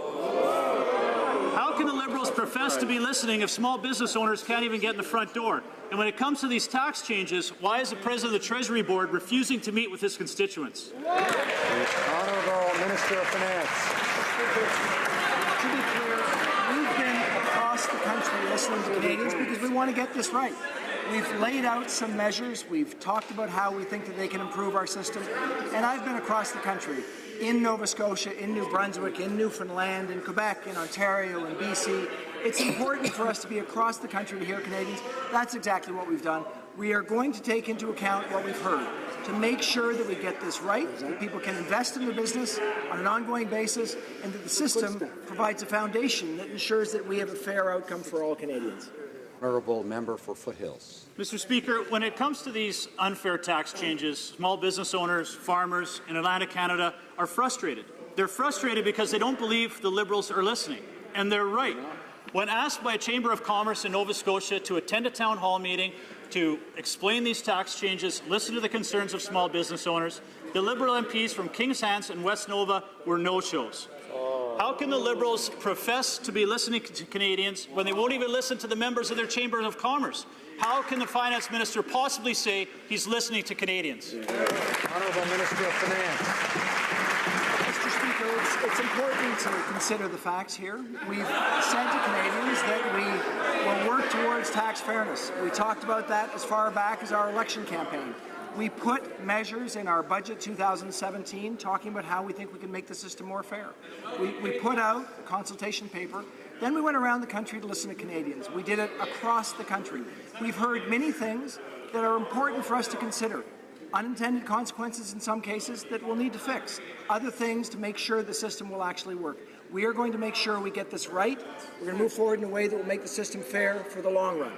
How can the Liberals profess to be listening if small business owners can't even get in the front door? And when it comes to these tax changes, why is the President of the Treasury Board refusing to meet with his constituents? The Honourable Minister of Finance. To be clear, we've been across the country listening to Canadians because we want to get this right. We've laid out some measures. We've talked about how we think that they can improve our system. And I've been across the country, in Nova Scotia, in New Brunswick, in Newfoundland, in Quebec, in Ontario, in BC. It's important for us to be across the country to hear Canadians. That's exactly what we've done. We are going to take into account what we've heard to make sure that we get this right, that people can invest in their business on an ongoing basis, and that the system provides a foundation that ensures that we have a fair outcome for all Canadians. Honourable Member for Foothills. Mr. Speaker, when it comes to these unfair tax changes, small business owners, farmers in Atlantic Canada are frustrated. They're frustrated because they don't believe the Liberals are listening, and they're right. When asked by a Chamber of Commerce in Nova Scotia to attend a town hall meeting to explain these tax changes, listen to the concerns of small business owners, the Liberal MPs from Kings Hands and West Nova were no-shows. How can the Liberals profess to be listening to Canadians when they won't even listen to the members of their Chamber of Commerce? How can the Finance Minister possibly say he's listening to Canadians? Honourable Minister of Finance. Mr. Speaker, it's important to consider the facts here. We've said to Canadians that we will work towards tax fairness. We talked about that as far back as our election campaign. We put measures in our budget 2017 talking about how we think we can make the system more fair. We put out a consultation paper. Then we went around the country to listen to Canadians. We did it across the country. We've heard many things that are important for us to consider. Unintended consequences in some cases that we'll need to fix. Other things to make sure the system will actually work. We are going to make sure we get this right. We're going to move forward in a way that will make the system fair for the long run.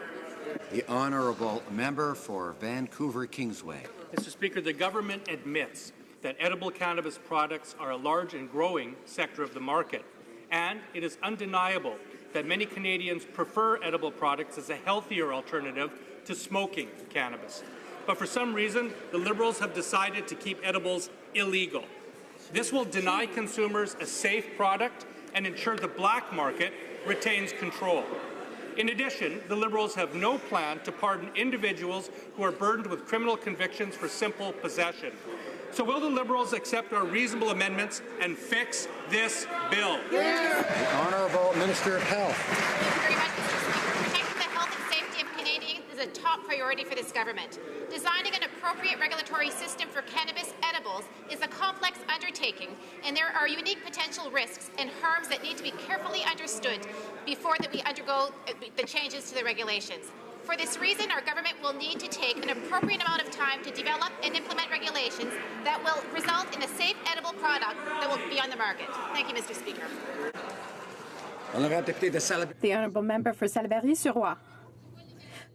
The honourable member for Vancouver Kingsway. Mr. Speaker, the government admits that edible cannabis products are a large and growing sector of the market, and it is undeniable that many Canadians prefer edible products as a healthier alternative to smoking cannabis. But for some reason, the Liberals have decided to keep edibles illegal. This will deny consumers a safe product and ensure the black market retains control. In addition, the Liberals have no plan to pardon individuals who are burdened with criminal convictions for simple possession. So will the Liberals accept our reasonable amendments and fix this bill? The Honourable Minister of Health. Thank you very much, Mr. Speaker. Protecting the health and safety of Canadians is a top priority for this government. Designing an appropriate regulatory system for cannabis edibles is a complex undertaking, and there are unique potential risks and harms that need to be carefully understood before that we undergo the changes to the regulations. For this reason, our government will need to take an appropriate amount of time to develop and implement regulations that will result in a safe edible product that will be on the market. Thank you, Mr. Speaker. The Honourable Member for Salaberry-sur-Roi.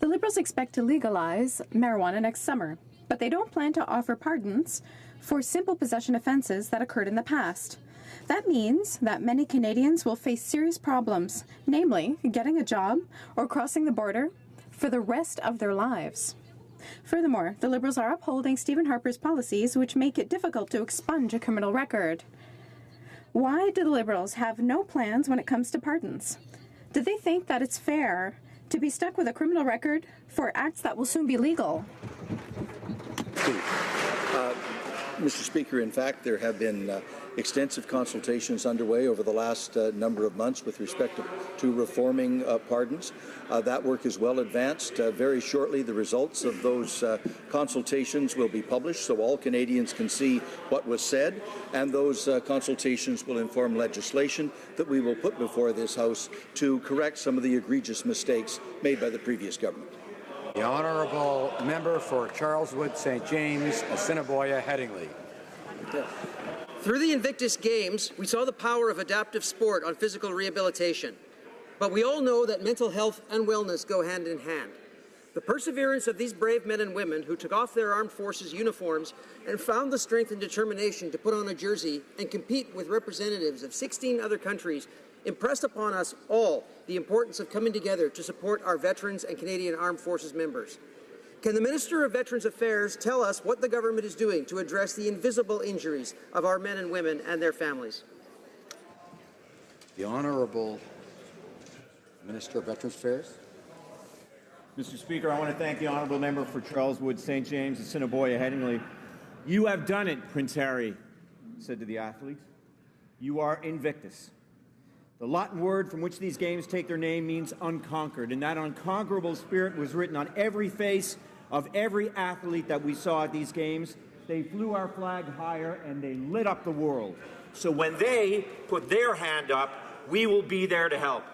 The Liberals expect to legalize marijuana next summer, but they don't plan to offer pardons for simple possession offences that occurred in the past. That means that many Canadians will face serious problems, namely getting a job or crossing the border for the rest of their lives. Furthermore, the Liberals are upholding Stephen Harper's policies which make it difficult to expunge a criminal record. Why do the Liberals have no plans when it comes to pardons? Do they think that it's fair to be stuck with a criminal record for acts that will soon be legal? Mr. Speaker, in fact, there have been extensive consultations underway over the last number of months with respect to reforming pardons. That work is well advanced. Very shortly, the results of those consultations will be published so all Canadians can see what was said, and those consultations will inform legislation that we will put before this House to correct some of the egregious mistakes made by the previous government. The Honourable Member for Charleswood, St. James, Assiniboia, Headingley. Through the Invictus Games, we saw the power of adaptive sport on physical rehabilitation. But we all know that mental health and wellness go hand in hand. The perseverance of these brave men and women who took off their armed forces uniforms and found the strength and determination to put on a jersey and compete with representatives of 16 other countries impressed upon us all the importance of coming together to support our veterans and Canadian Armed Forces members. Can the Minister of Veterans Affairs tell us what the government is doing to address the invisible injuries of our men and women and their families? The Honourable Minister of Veterans Affairs. Mr. Speaker, I want to thank the Honourable Member for Charleswood, St. James, Assiniboia, Headingley. You have done it, Prince Harry said to the athletes. You are Invictus. The Latin word from which these games take their name means unconquered, and that unconquerable spirit was written on every face of every athlete that we saw at these games. They flew our flag higher and they lit up the world. So when they put their hand up, we will be there to help.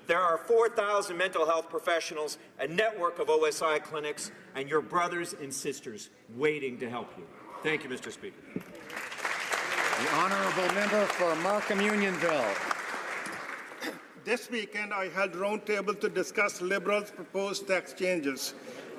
There are 4,000 mental health professionals, a network of OSI clinics, and your brothers and sisters waiting to help you. Thank you, Mr. Speaker. The Honourable Member for Markham Unionville. This weekend, I held a roundtable to discuss Liberals' proposed tax changes.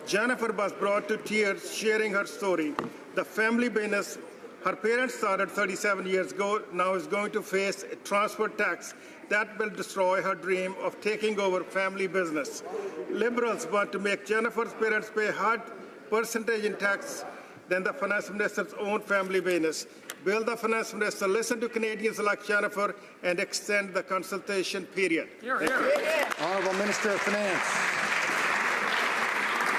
Jennifer was brought to tears sharing her story. The family business her parents started 37 years ago now is going to face a transfer tax that will destroy her dream of taking over family business. Liberals want to make Jennifer's parents pay a higher percentage in tax than the Finance Minister's own family business. Will the Finance Minister listen to Canadians like Jennifer and extend the consultation period? Honourable Minister of Finance.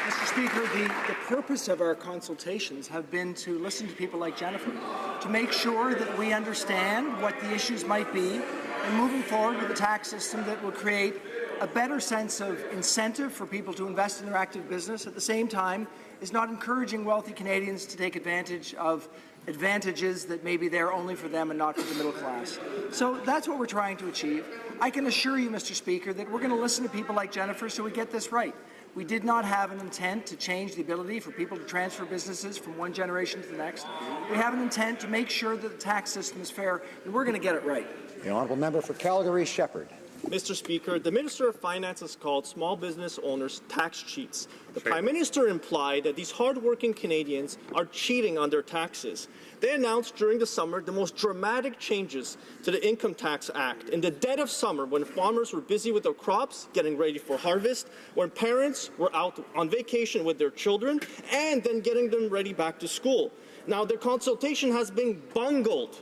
Mr. Speaker, the purpose of our consultations have been to listen to people like Jennifer, to make sure that we understand what the issues might be, and moving forward with a tax system that will create a better sense of incentive for people to invest in their active business, at the same time is not encouraging wealthy Canadians to take advantage of advantages that may be there only for them and not for the middle class. So that's what we're trying to achieve. I can assure you, Mr. Speaker, that we're going to listen to people like Jennifer so we get this right. We did not have an intent to change the ability for people to transfer businesses from one generation to the next. We have an intent to make sure that the tax system is fair, and we're going to get it right. The honourable member for Calgary-Shepherd. Mr. Speaker, the Minister of Finance has called small business owners tax cheats. The Prime Minister implied that these hard-working Canadians are cheating on their taxes. They announced during the summer the most dramatic changes to the Income Tax Act. In the dead of summer, when farmers were busy with their crops, getting ready for harvest, when parents were out on vacation with their children, and then getting them ready back to school. Now, their consultation has been bungled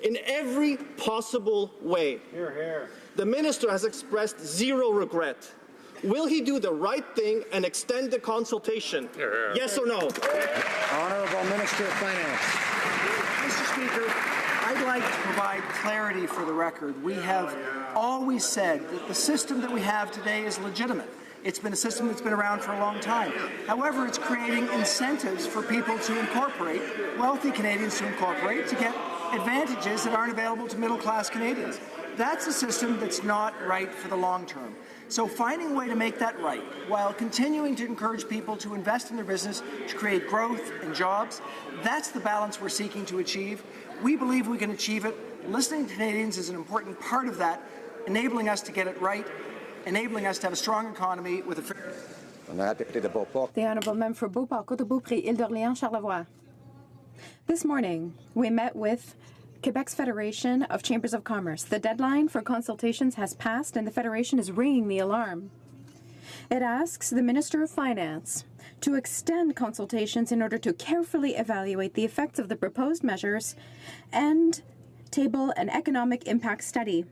in every possible way. Hear, hear. The minister has expressed zero regret. Will he do the right thing and extend the consultation? Yes or no? Honourable Minister of Finance. Mr. Speaker, I'd like to provide clarity for the record. We have always said that the system that we have today is legitimate. It's been a system that's been around for a long time. However, it's creating incentives for people to incorporate, wealthy Canadians to incorporate, to get advantages that aren't available to middle-class Canadians. That's a system that's not right for the long term. So finding a way to make that right, while continuing to encourage people to invest in their business, to create growth and jobs, that's the balance we're seeking to achieve. We believe we can achieve it. Listening to Canadians is an important part of that, enabling us to get it right, enabling us to have a strong economy with a fair... The Honourable Member for Beauport, Côte-de-Beaupré, Île-d'Orléans, Charlevoix. This morning, we met with Quebec's Federation of Chambers of Commerce. The deadline for consultations has passed and the Federation is ringing the alarm. It asks the Minister of Finance to extend consultations in order to carefully evaluate the effects of the proposed measures and table an economic impact study.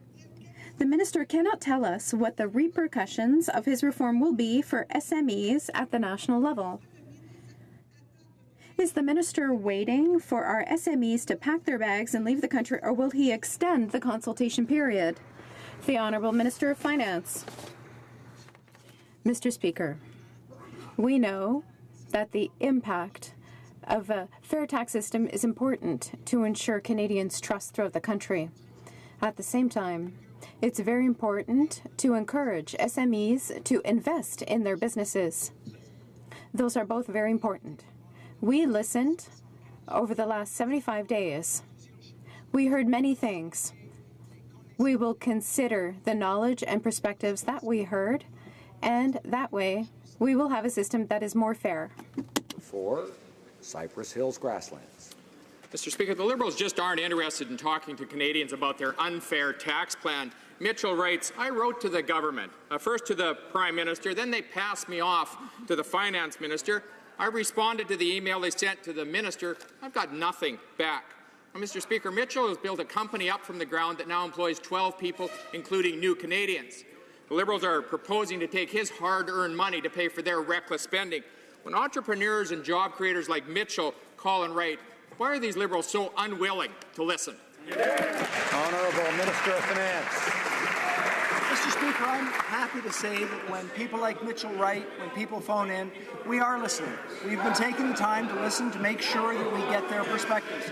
The Minister cannot tell us what the repercussions of his reform will be for SMEs at the national level. Is the Minister waiting for our SMEs to pack their bags and leave the country, or will he extend the consultation period? The Honourable Minister of Finance. Mr. Speaker, we know that the impact of a fair tax system is important to ensure Canadians' trust throughout the country. At the same time, it's very important to encourage SMEs to invest in their businesses. Those are both very important. We listened over the last 75 days. We heard many things. We will consider the knowledge and perspectives that we heard, and that way we will have a system that is more fair. For Cypress Hills Grasslands. Mr. Speaker, the Liberals just aren't interested in talking to Canadians about their unfair tax plan. Mitchell writes, I wrote to the government, first to the Prime Minister, then they passed me off to the Finance Minister. I responded to the email they sent to the Minister. I've got nothing back. Now, Mr. Speaker, Mitchell has built a company up from the ground that now employs 12 people, including new Canadians. The Liberals are proposing to take his hard-earned money to pay for their reckless spending. When entrepreneurs and job creators like Mitchell call and write, why are these Liberals so unwilling to listen? Honourable Minister of Finance. Mr. Speaker, I'm happy to say that when people like Mitchell write, when people phone in, we are listening. We've been taking the time to listen to make sure that we get their perspectives.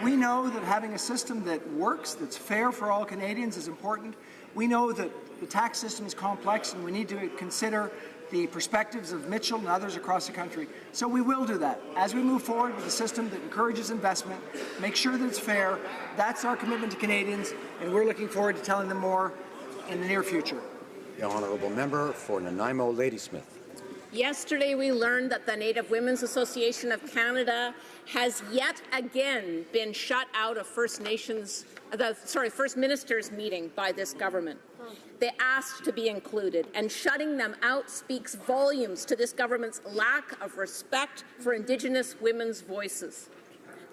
We know that having a system that works, that's fair for all Canadians is important. We know that the tax system is complex and we need to consider the perspectives of Mitchell and others across the country. So we will do that. As we move forward with a system that encourages investment, make sure that it's fair, that's our commitment to Canadians, and we're looking forward to telling them more in the near future. The Honourable Member for Nanaimo Ladysmith. Yesterday we learned that the Native Women's Association of Canada has yet again been shut out of First Ministers meeting by this government. They asked to be included, and shutting them out speaks volumes to this government's lack of respect for Indigenous women's voices.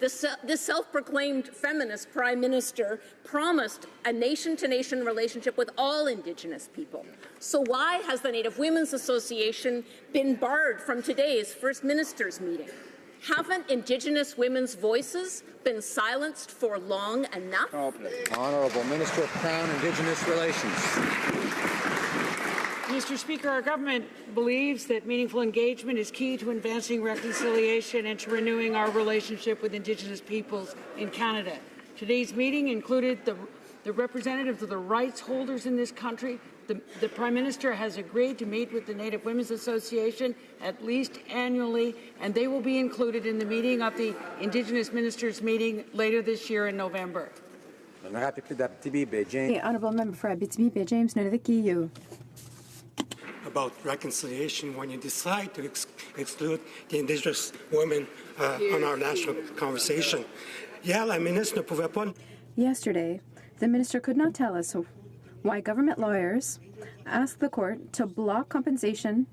This self-proclaimed feminist Prime Minister promised a nation-to-nation relationship with all Indigenous people. So why has the Native Women's Association been barred from today's First Ministers meeting? Haven't Indigenous women's voices been silenced for long enough? Honourable Minister of Crown Indigenous Relations. Mr. Speaker, our government believes that meaningful engagement is key to advancing reconciliation and to renewing our relationship with Indigenous peoples in Canada. Today's meeting included the representatives of the rights holders in this country. The Prime Minister has agreed to meet with the Native Women's Association at least annually, and they will be included in the meeting of the Indigenous Ministers meeting later this year in November. The Honourable Member for Abitibi, James Nunaviki. About reconciliation when you decide to exclude the Indigenous women on our national conversation. Yesterday, the minister could not tell us why government lawyers asked the court to block compensation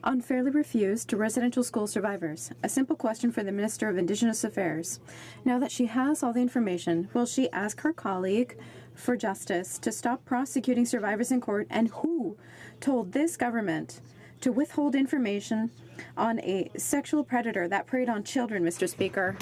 unfairly refused to residential school survivors. A simple question for the Minister of Indigenous Affairs. Now that she has all the information, will she ask her colleague for justice to stop prosecuting survivors in court? And who told this government to withhold information on a sexual predator that preyed on children, Mr. Speaker?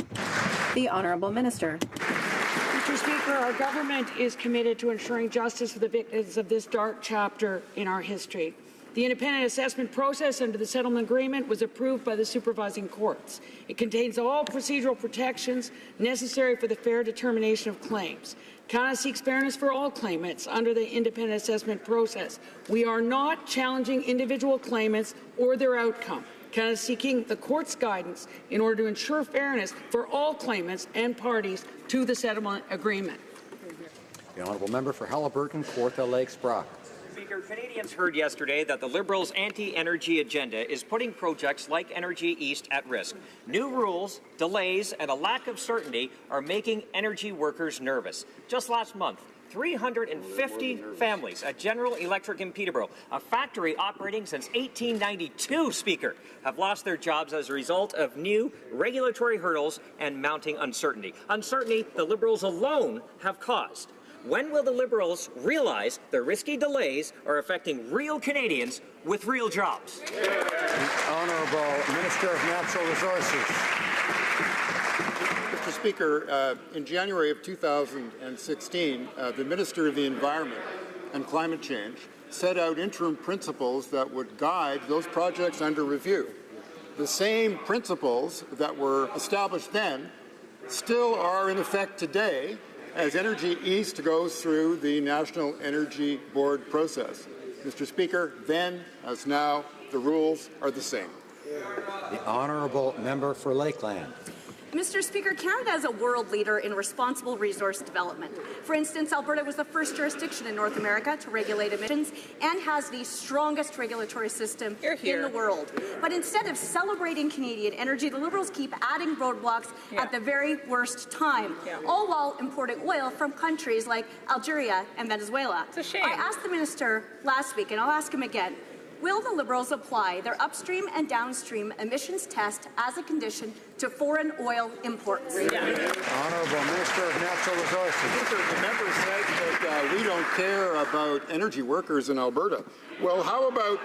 The Honourable Minister. Mr. Speaker, our government is committed to ensuring justice for the victims of this dark chapter in our history. The independent assessment process under the settlement agreement was approved by the supervising courts. It contains all procedural protections necessary for the fair determination of claims. Canada seeks fairness for all claimants under the independent assessment process. We are not challenging individual claimants or their outcome. Canada is seeking the court's guidance in order to ensure fairness for all claimants and parties to the settlement agreement. The Honourable Member for Halliburton, Kawartha Lakes, Brock. Speaker, Canadians heard yesterday that the Liberals' anti-energy agenda is putting projects like Energy East at risk. New rules, delays, and a lack of certainty are making energy workers nervous. Just last month, 350 families at General Electric in Peterborough, a factory operating since 1892, Speaker, have lost their jobs as a result of new regulatory hurdles and mounting uncertainty. Uncertainty the Liberals alone have caused. When will the Liberals realize the risky delays are affecting real Canadians with real jobs? The Honourable Minister of Natural Resources. Mr. Speaker, in January of 2016, the Minister of the Environment and Climate Change set out interim principles that would guide those projects under review. The same principles that were established then still are in effect today as Energy East goes through the National Energy Board process. Mr. Speaker, then as now, the rules are the same. The Honourable Member for Lakeland. Mr. Speaker, Canada is a world leader in responsible resource development. For instance, Alberta was the first jurisdiction in North America to regulate emissions and has the strongest regulatory system in the world. But instead of celebrating Canadian energy, the Liberals keep adding roadblocks at the very worst time, all while importing oil from countries like Algeria and Venezuela. It's a shame. I asked the minister last week, and I'll ask him again, will the Liberals apply their upstream and downstream emissions test as a condition to foreign oil imports? Honourable Minister of Natural Resources. The member said that we don't care about energy workers in Alberta. Well, how about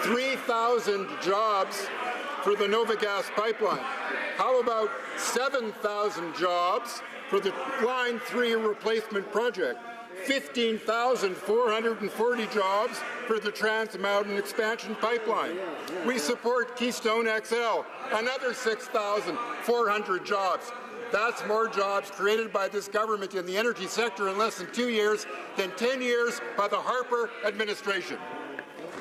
3,000 jobs for the Nova Gas pipeline? How about 7,000 jobs for the Line 3 replacement project? 15,440 jobs for the Trans Mountain Expansion Pipeline. We support Keystone XL, another 6,400 jobs. That's more jobs created by this government in the energy sector in less than 2 years than 10 years by the Harper administration.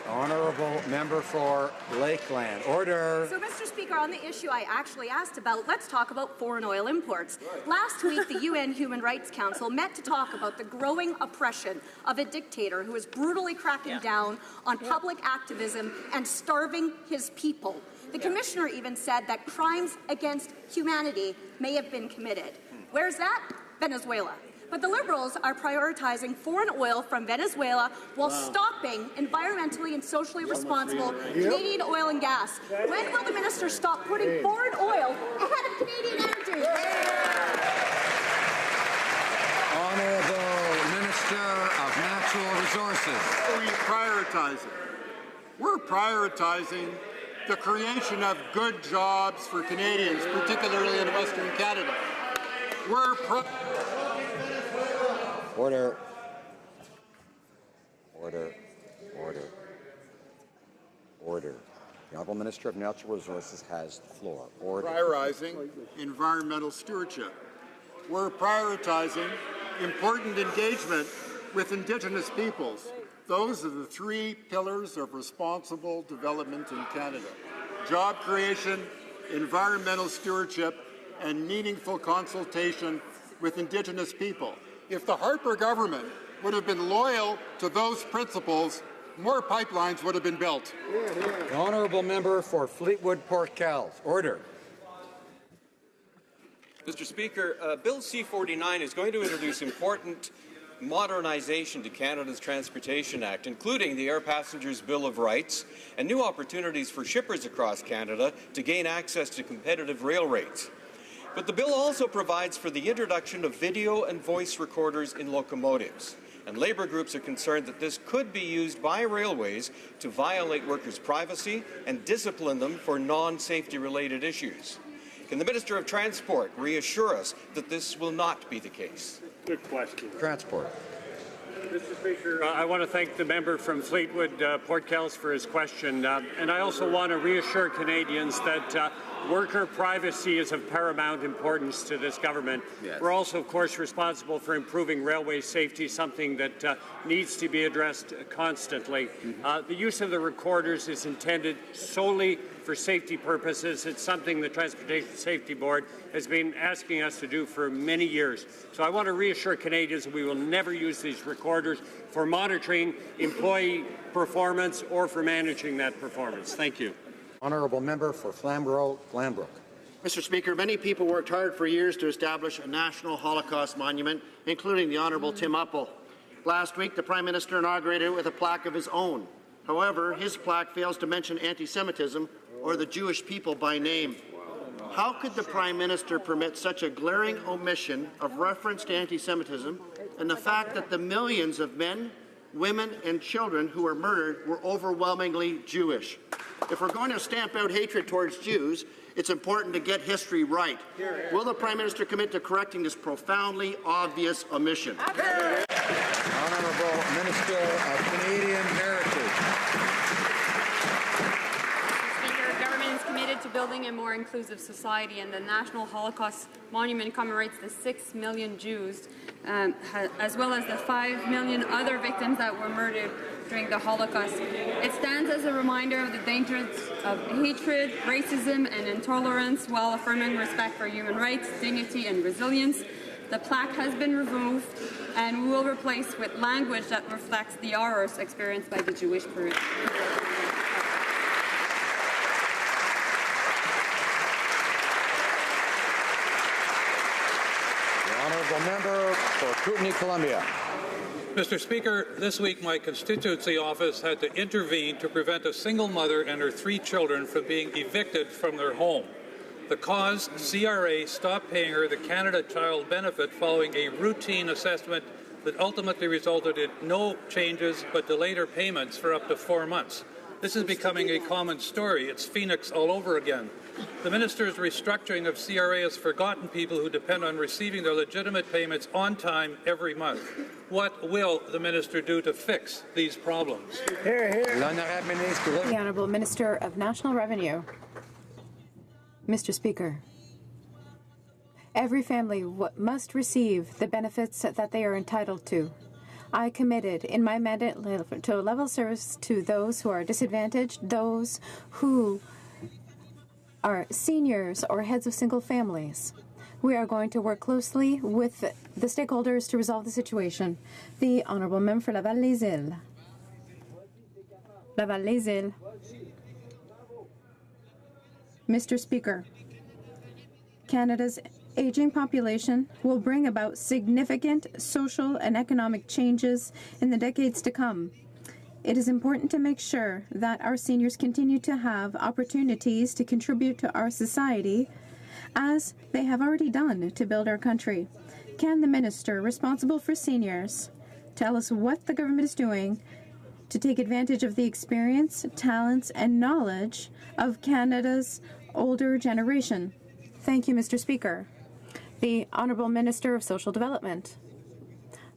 Honourable Member for Lakeland. Order. So, Mr. Speaker, on the issue I actually asked about, let's talk about foreign oil imports. Last week, the UN Human Rights Council met to talk about the growing oppression of a dictator who is brutally cracking down on public activism and starving his people. The Commissioner even said that crimes against humanity may have been committed. Where's that? Venezuela. But the Liberals are prioritizing foreign oil from Venezuela while stopping environmentally and socially responsible Canadian oil and gas. When will the minister stop putting foreign oil ahead of Canadian energy? Honourable Minister of Natural Resources. We prioritize it. We're prioritizing the creation of good jobs for Canadians, particularly in Western Canada. Order. Order. Order. Order. The Honourable Minister of Natural Resources has the floor. Order. Prioritizing environmental stewardship. We're prioritizing important engagement with Indigenous peoples. Those are the three pillars of responsible development in Canada. Job creation, environmental stewardship, and meaningful consultation with Indigenous people. If the Harper government would have been loyal to those principles, more pipelines would have been built. The Honourable Member for Fleetwood Port Calves. Order. Mr. Speaker, Bill C-49 is going to introduce important modernization to Canada's Transportation Act, including the Air Passengers Bill of Rights and new opportunities for shippers across Canada to gain access to competitive rail rates. But the bill also provides for the introduction of video and voice recorders in locomotives. And labour groups are concerned that this could be used by railways to violate workers' privacy and discipline them for non-safety related issues. Can the Minister of Transport reassure us that this will not be the case? Good question. Transport. Mr. Speaker, I want to thank the member from Fleetwood Port Kells for his question, and I also want to reassure Canadians that worker privacy is of paramount importance to this government. Yes. We're also, of course, responsible for improving railway safety, something that needs to be addressed constantly. The use of the recorders is intended solely for safety purposes. It's something the Transportation Safety Board has been asking us to do for many years. So I want to reassure Canadians that we will never use these recorders for monitoring employee performance or for managing that performance. Thank you. Honourable Member for Flamborough-Glanbrook. Mr. Speaker, many people worked hard for years to establish a national Holocaust monument, including the Honourable Tim Uppal. Last week, the Prime Minister inaugurated it with a plaque of his own. However, his plaque fails to mention anti-Semitism or the Jewish people by name. How could the Prime Minister permit such a glaring omission of reference to anti-Semitism and the fact that the millions of men, women, and children who were murdered were overwhelmingly Jewish? If we're going to stamp out hatred towards Jews, it's important to get history right. Will the Prime Minister commit to correcting this profoundly obvious omission? Honourable Minister of Canadian Heritage. Committed to building a more inclusive society, and the National Holocaust Monument commemorates the 6 million Jews, as well as the 5 million other victims that were murdered during the Holocaust. It stands as a reminder of the dangers of hatred, racism, and intolerance, while affirming respect for human rights, dignity, and resilience. The plaque has been removed, and we will replace with language that reflects the horrors experienced by the Jewish period. Member for Kootenai, Columbia. Mr. Speaker, this week my constituency office had to intervene to prevent a single mother and her 3 children from being evicted from their home. The cause, CRA stopped paying her the Canada Child Benefit following a routine assessment that ultimately resulted in no changes but delayed her payments for up to 4 months. This is becoming a common story. It's Phoenix all over again. The minister's restructuring of CRA has forgotten people who depend on receiving their legitimate payments on time every month. What will the minister do to fix these problems? The Honourable Minister of National Revenue. Mr. Speaker, every family must receive the benefits that they are entitled to. I committed in my mandate to level service to those who are disadvantaged, those who are seniors or heads of single families. We are going to work closely with the stakeholders to resolve the situation. The Honourable Member for Laval-les-Îles. Laval-les-Îles. Mr. Speaker, Canada's aging population will bring about significant social and economic changes in the decades to come. It is important to make sure that our seniors continue to have opportunities to contribute to our society, as they have already done to build our country. Can the minister responsible for seniors tell us what the government is doing to take advantage of the experience, talents, and knowledge of Canada's older generation? Thank you, Mr. Speaker. The Honourable Minister of Social Development.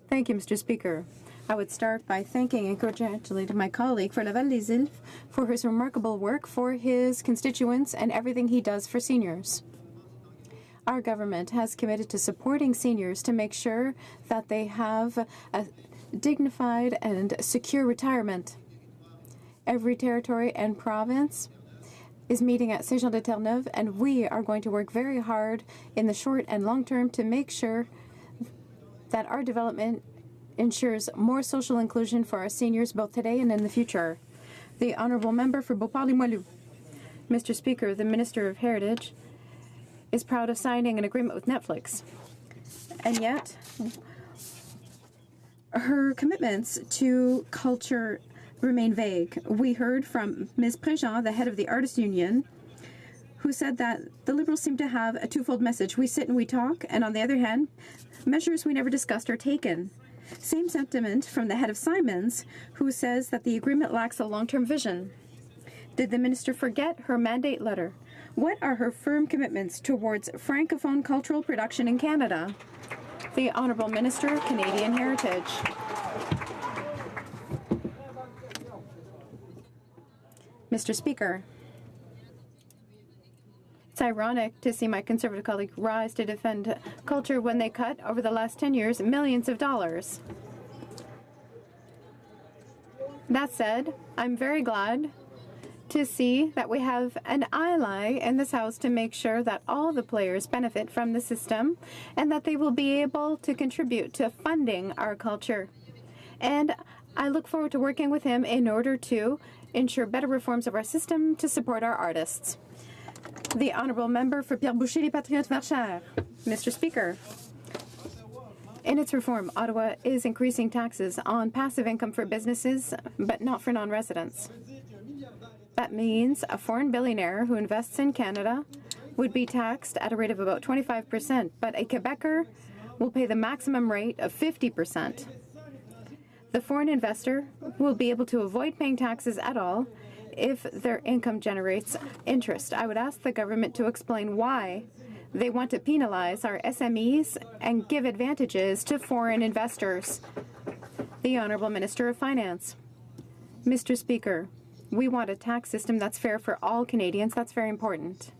Thank you, Mr. Speaker. I would start by thanking and congratulating my colleague for Laval Les Îles for his remarkable work for his constituents and everything he does for seniors. Our government has committed to supporting seniors to make sure that they have a dignified and secure retirement. Every territory and province is meeting at Saint-Jean-de-Terre-Neuve, and we are going to work very hard in the short and long term to make sure that our development ensures more social inclusion for our seniors both today and in the future. The Honourable Member for Beauport-Limoilou. Mr. Speaker, the Minister of Heritage is proud of signing an agreement with Netflix, and yet her commitments to culture remain vague. We heard from Ms. Préjean, the head of the Artists Union, who said that the Liberals seem to have a twofold message. We sit and we talk, and on the other hand, measures we never discussed are taken. Same sentiment from the head of Simons, who says that the agreement lacks a long-term vision. Did the minister forget her mandate letter? What are her firm commitments towards francophone cultural production in Canada? The Honourable Minister of Canadian Heritage. Mr. Speaker, it's ironic to see my Conservative colleague rise to defend culture when they cut, over the last 10 years, millions of dollars. That said, I'm very glad to see that we have an ally in this House to make sure that all the players benefit from the system and that they will be able to contribute to funding our culture. And I look forward to working with him in order to ensure better reforms of our system to support our artists. The Honourable Member for Pierre Boucher, les Patriotes Verchères. Mr. Speaker, in its reform, Ottawa is increasing taxes on passive income for businesses, but not for non-residents. That means a foreign billionaire who invests in Canada would be taxed at a rate of about 25%, but a Quebecer will pay the maximum rate of 50%. The foreign investor will be able to avoid paying taxes at all if their income generates interest. I would ask the government to explain why they want to penalize our SMEs and give advantages to foreign investors. The Honourable Minister of Finance. Mr. Speaker, we want a tax system that's fair for all Canadians. That's very important.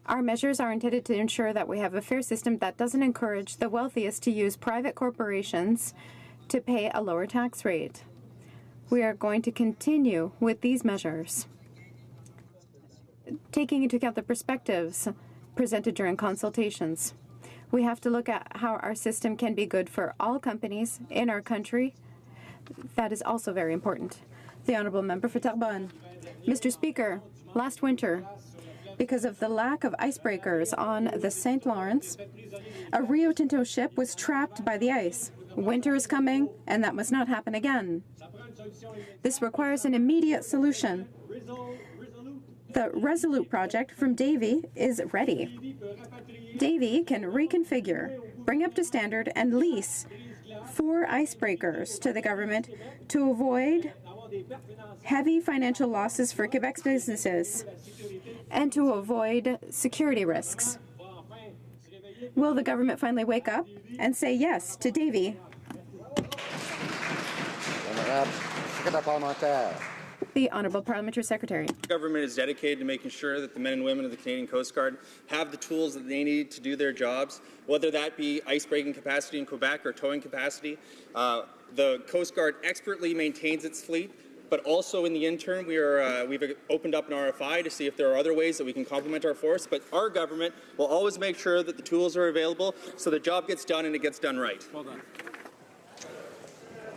Our measures are intended to ensure that we have a fair system that doesn't encourage the wealthiest to use private corporations to pay a lower tax rate. We are going to continue with these measures, taking into account the perspectives presented during consultations. We have to look at how our system can be good for all companies in our country. That is also very important. The Honourable Member for Terrebonne. Mr. Speaker, last winter, because of the lack of icebreakers on the St. Lawrence, a Rio Tinto ship was trapped by the ice. Winter is coming, and that must not happen again. This requires an immediate solution. The Resolute project from Davy is ready. Davy can reconfigure, bring up to standard, and lease 4 icebreakers to the government to avoid heavy financial losses for Quebec's businesses and to avoid security risks. Will the government finally wake up and say yes to Davy? The Honourable Parliamentary Secretary. The government is dedicated to making sure that the men and women of the Canadian Coast Guard have the tools that they need to do their jobs, whether that be ice-breaking capacity in Quebec or towing capacity. The Coast Guard expertly maintains its fleet, but also in the interim, we've opened up an RFI to see if there are other ways that we can complement our force. But our government will always make sure that the tools are available so the job gets done and it gets done right. Well done.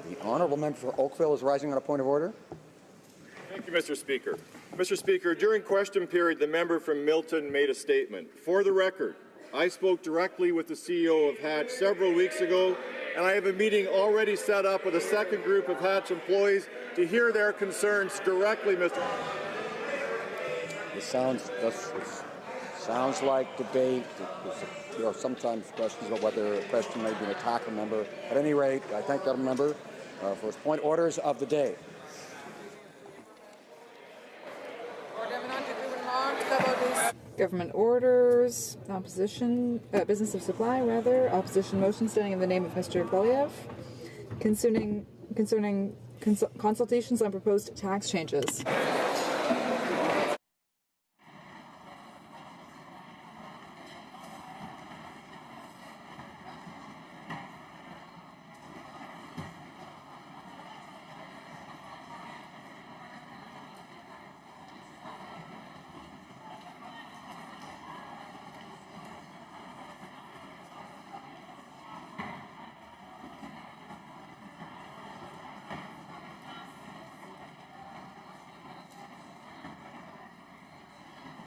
The Honourable Member for Oakville is rising on a point of order. Thank you, Mr. Speaker. Mr. Speaker, during question period, the member from Milton made a statement. For the record, I spoke directly with the CEO of Hatch several weeks ago, and I have a meeting already set up with a second group of Hatch employees to hear their concerns directly, Mr. This sounds like debate. There are sometimes questions about whether a question may be an attack on a member. At any rate, I thank that member for his point. Orders of the day. Order Government orders, opposition, business of supply, rather, opposition motion standing in the name of Mr. Believ, concerning consultations on proposed tax changes.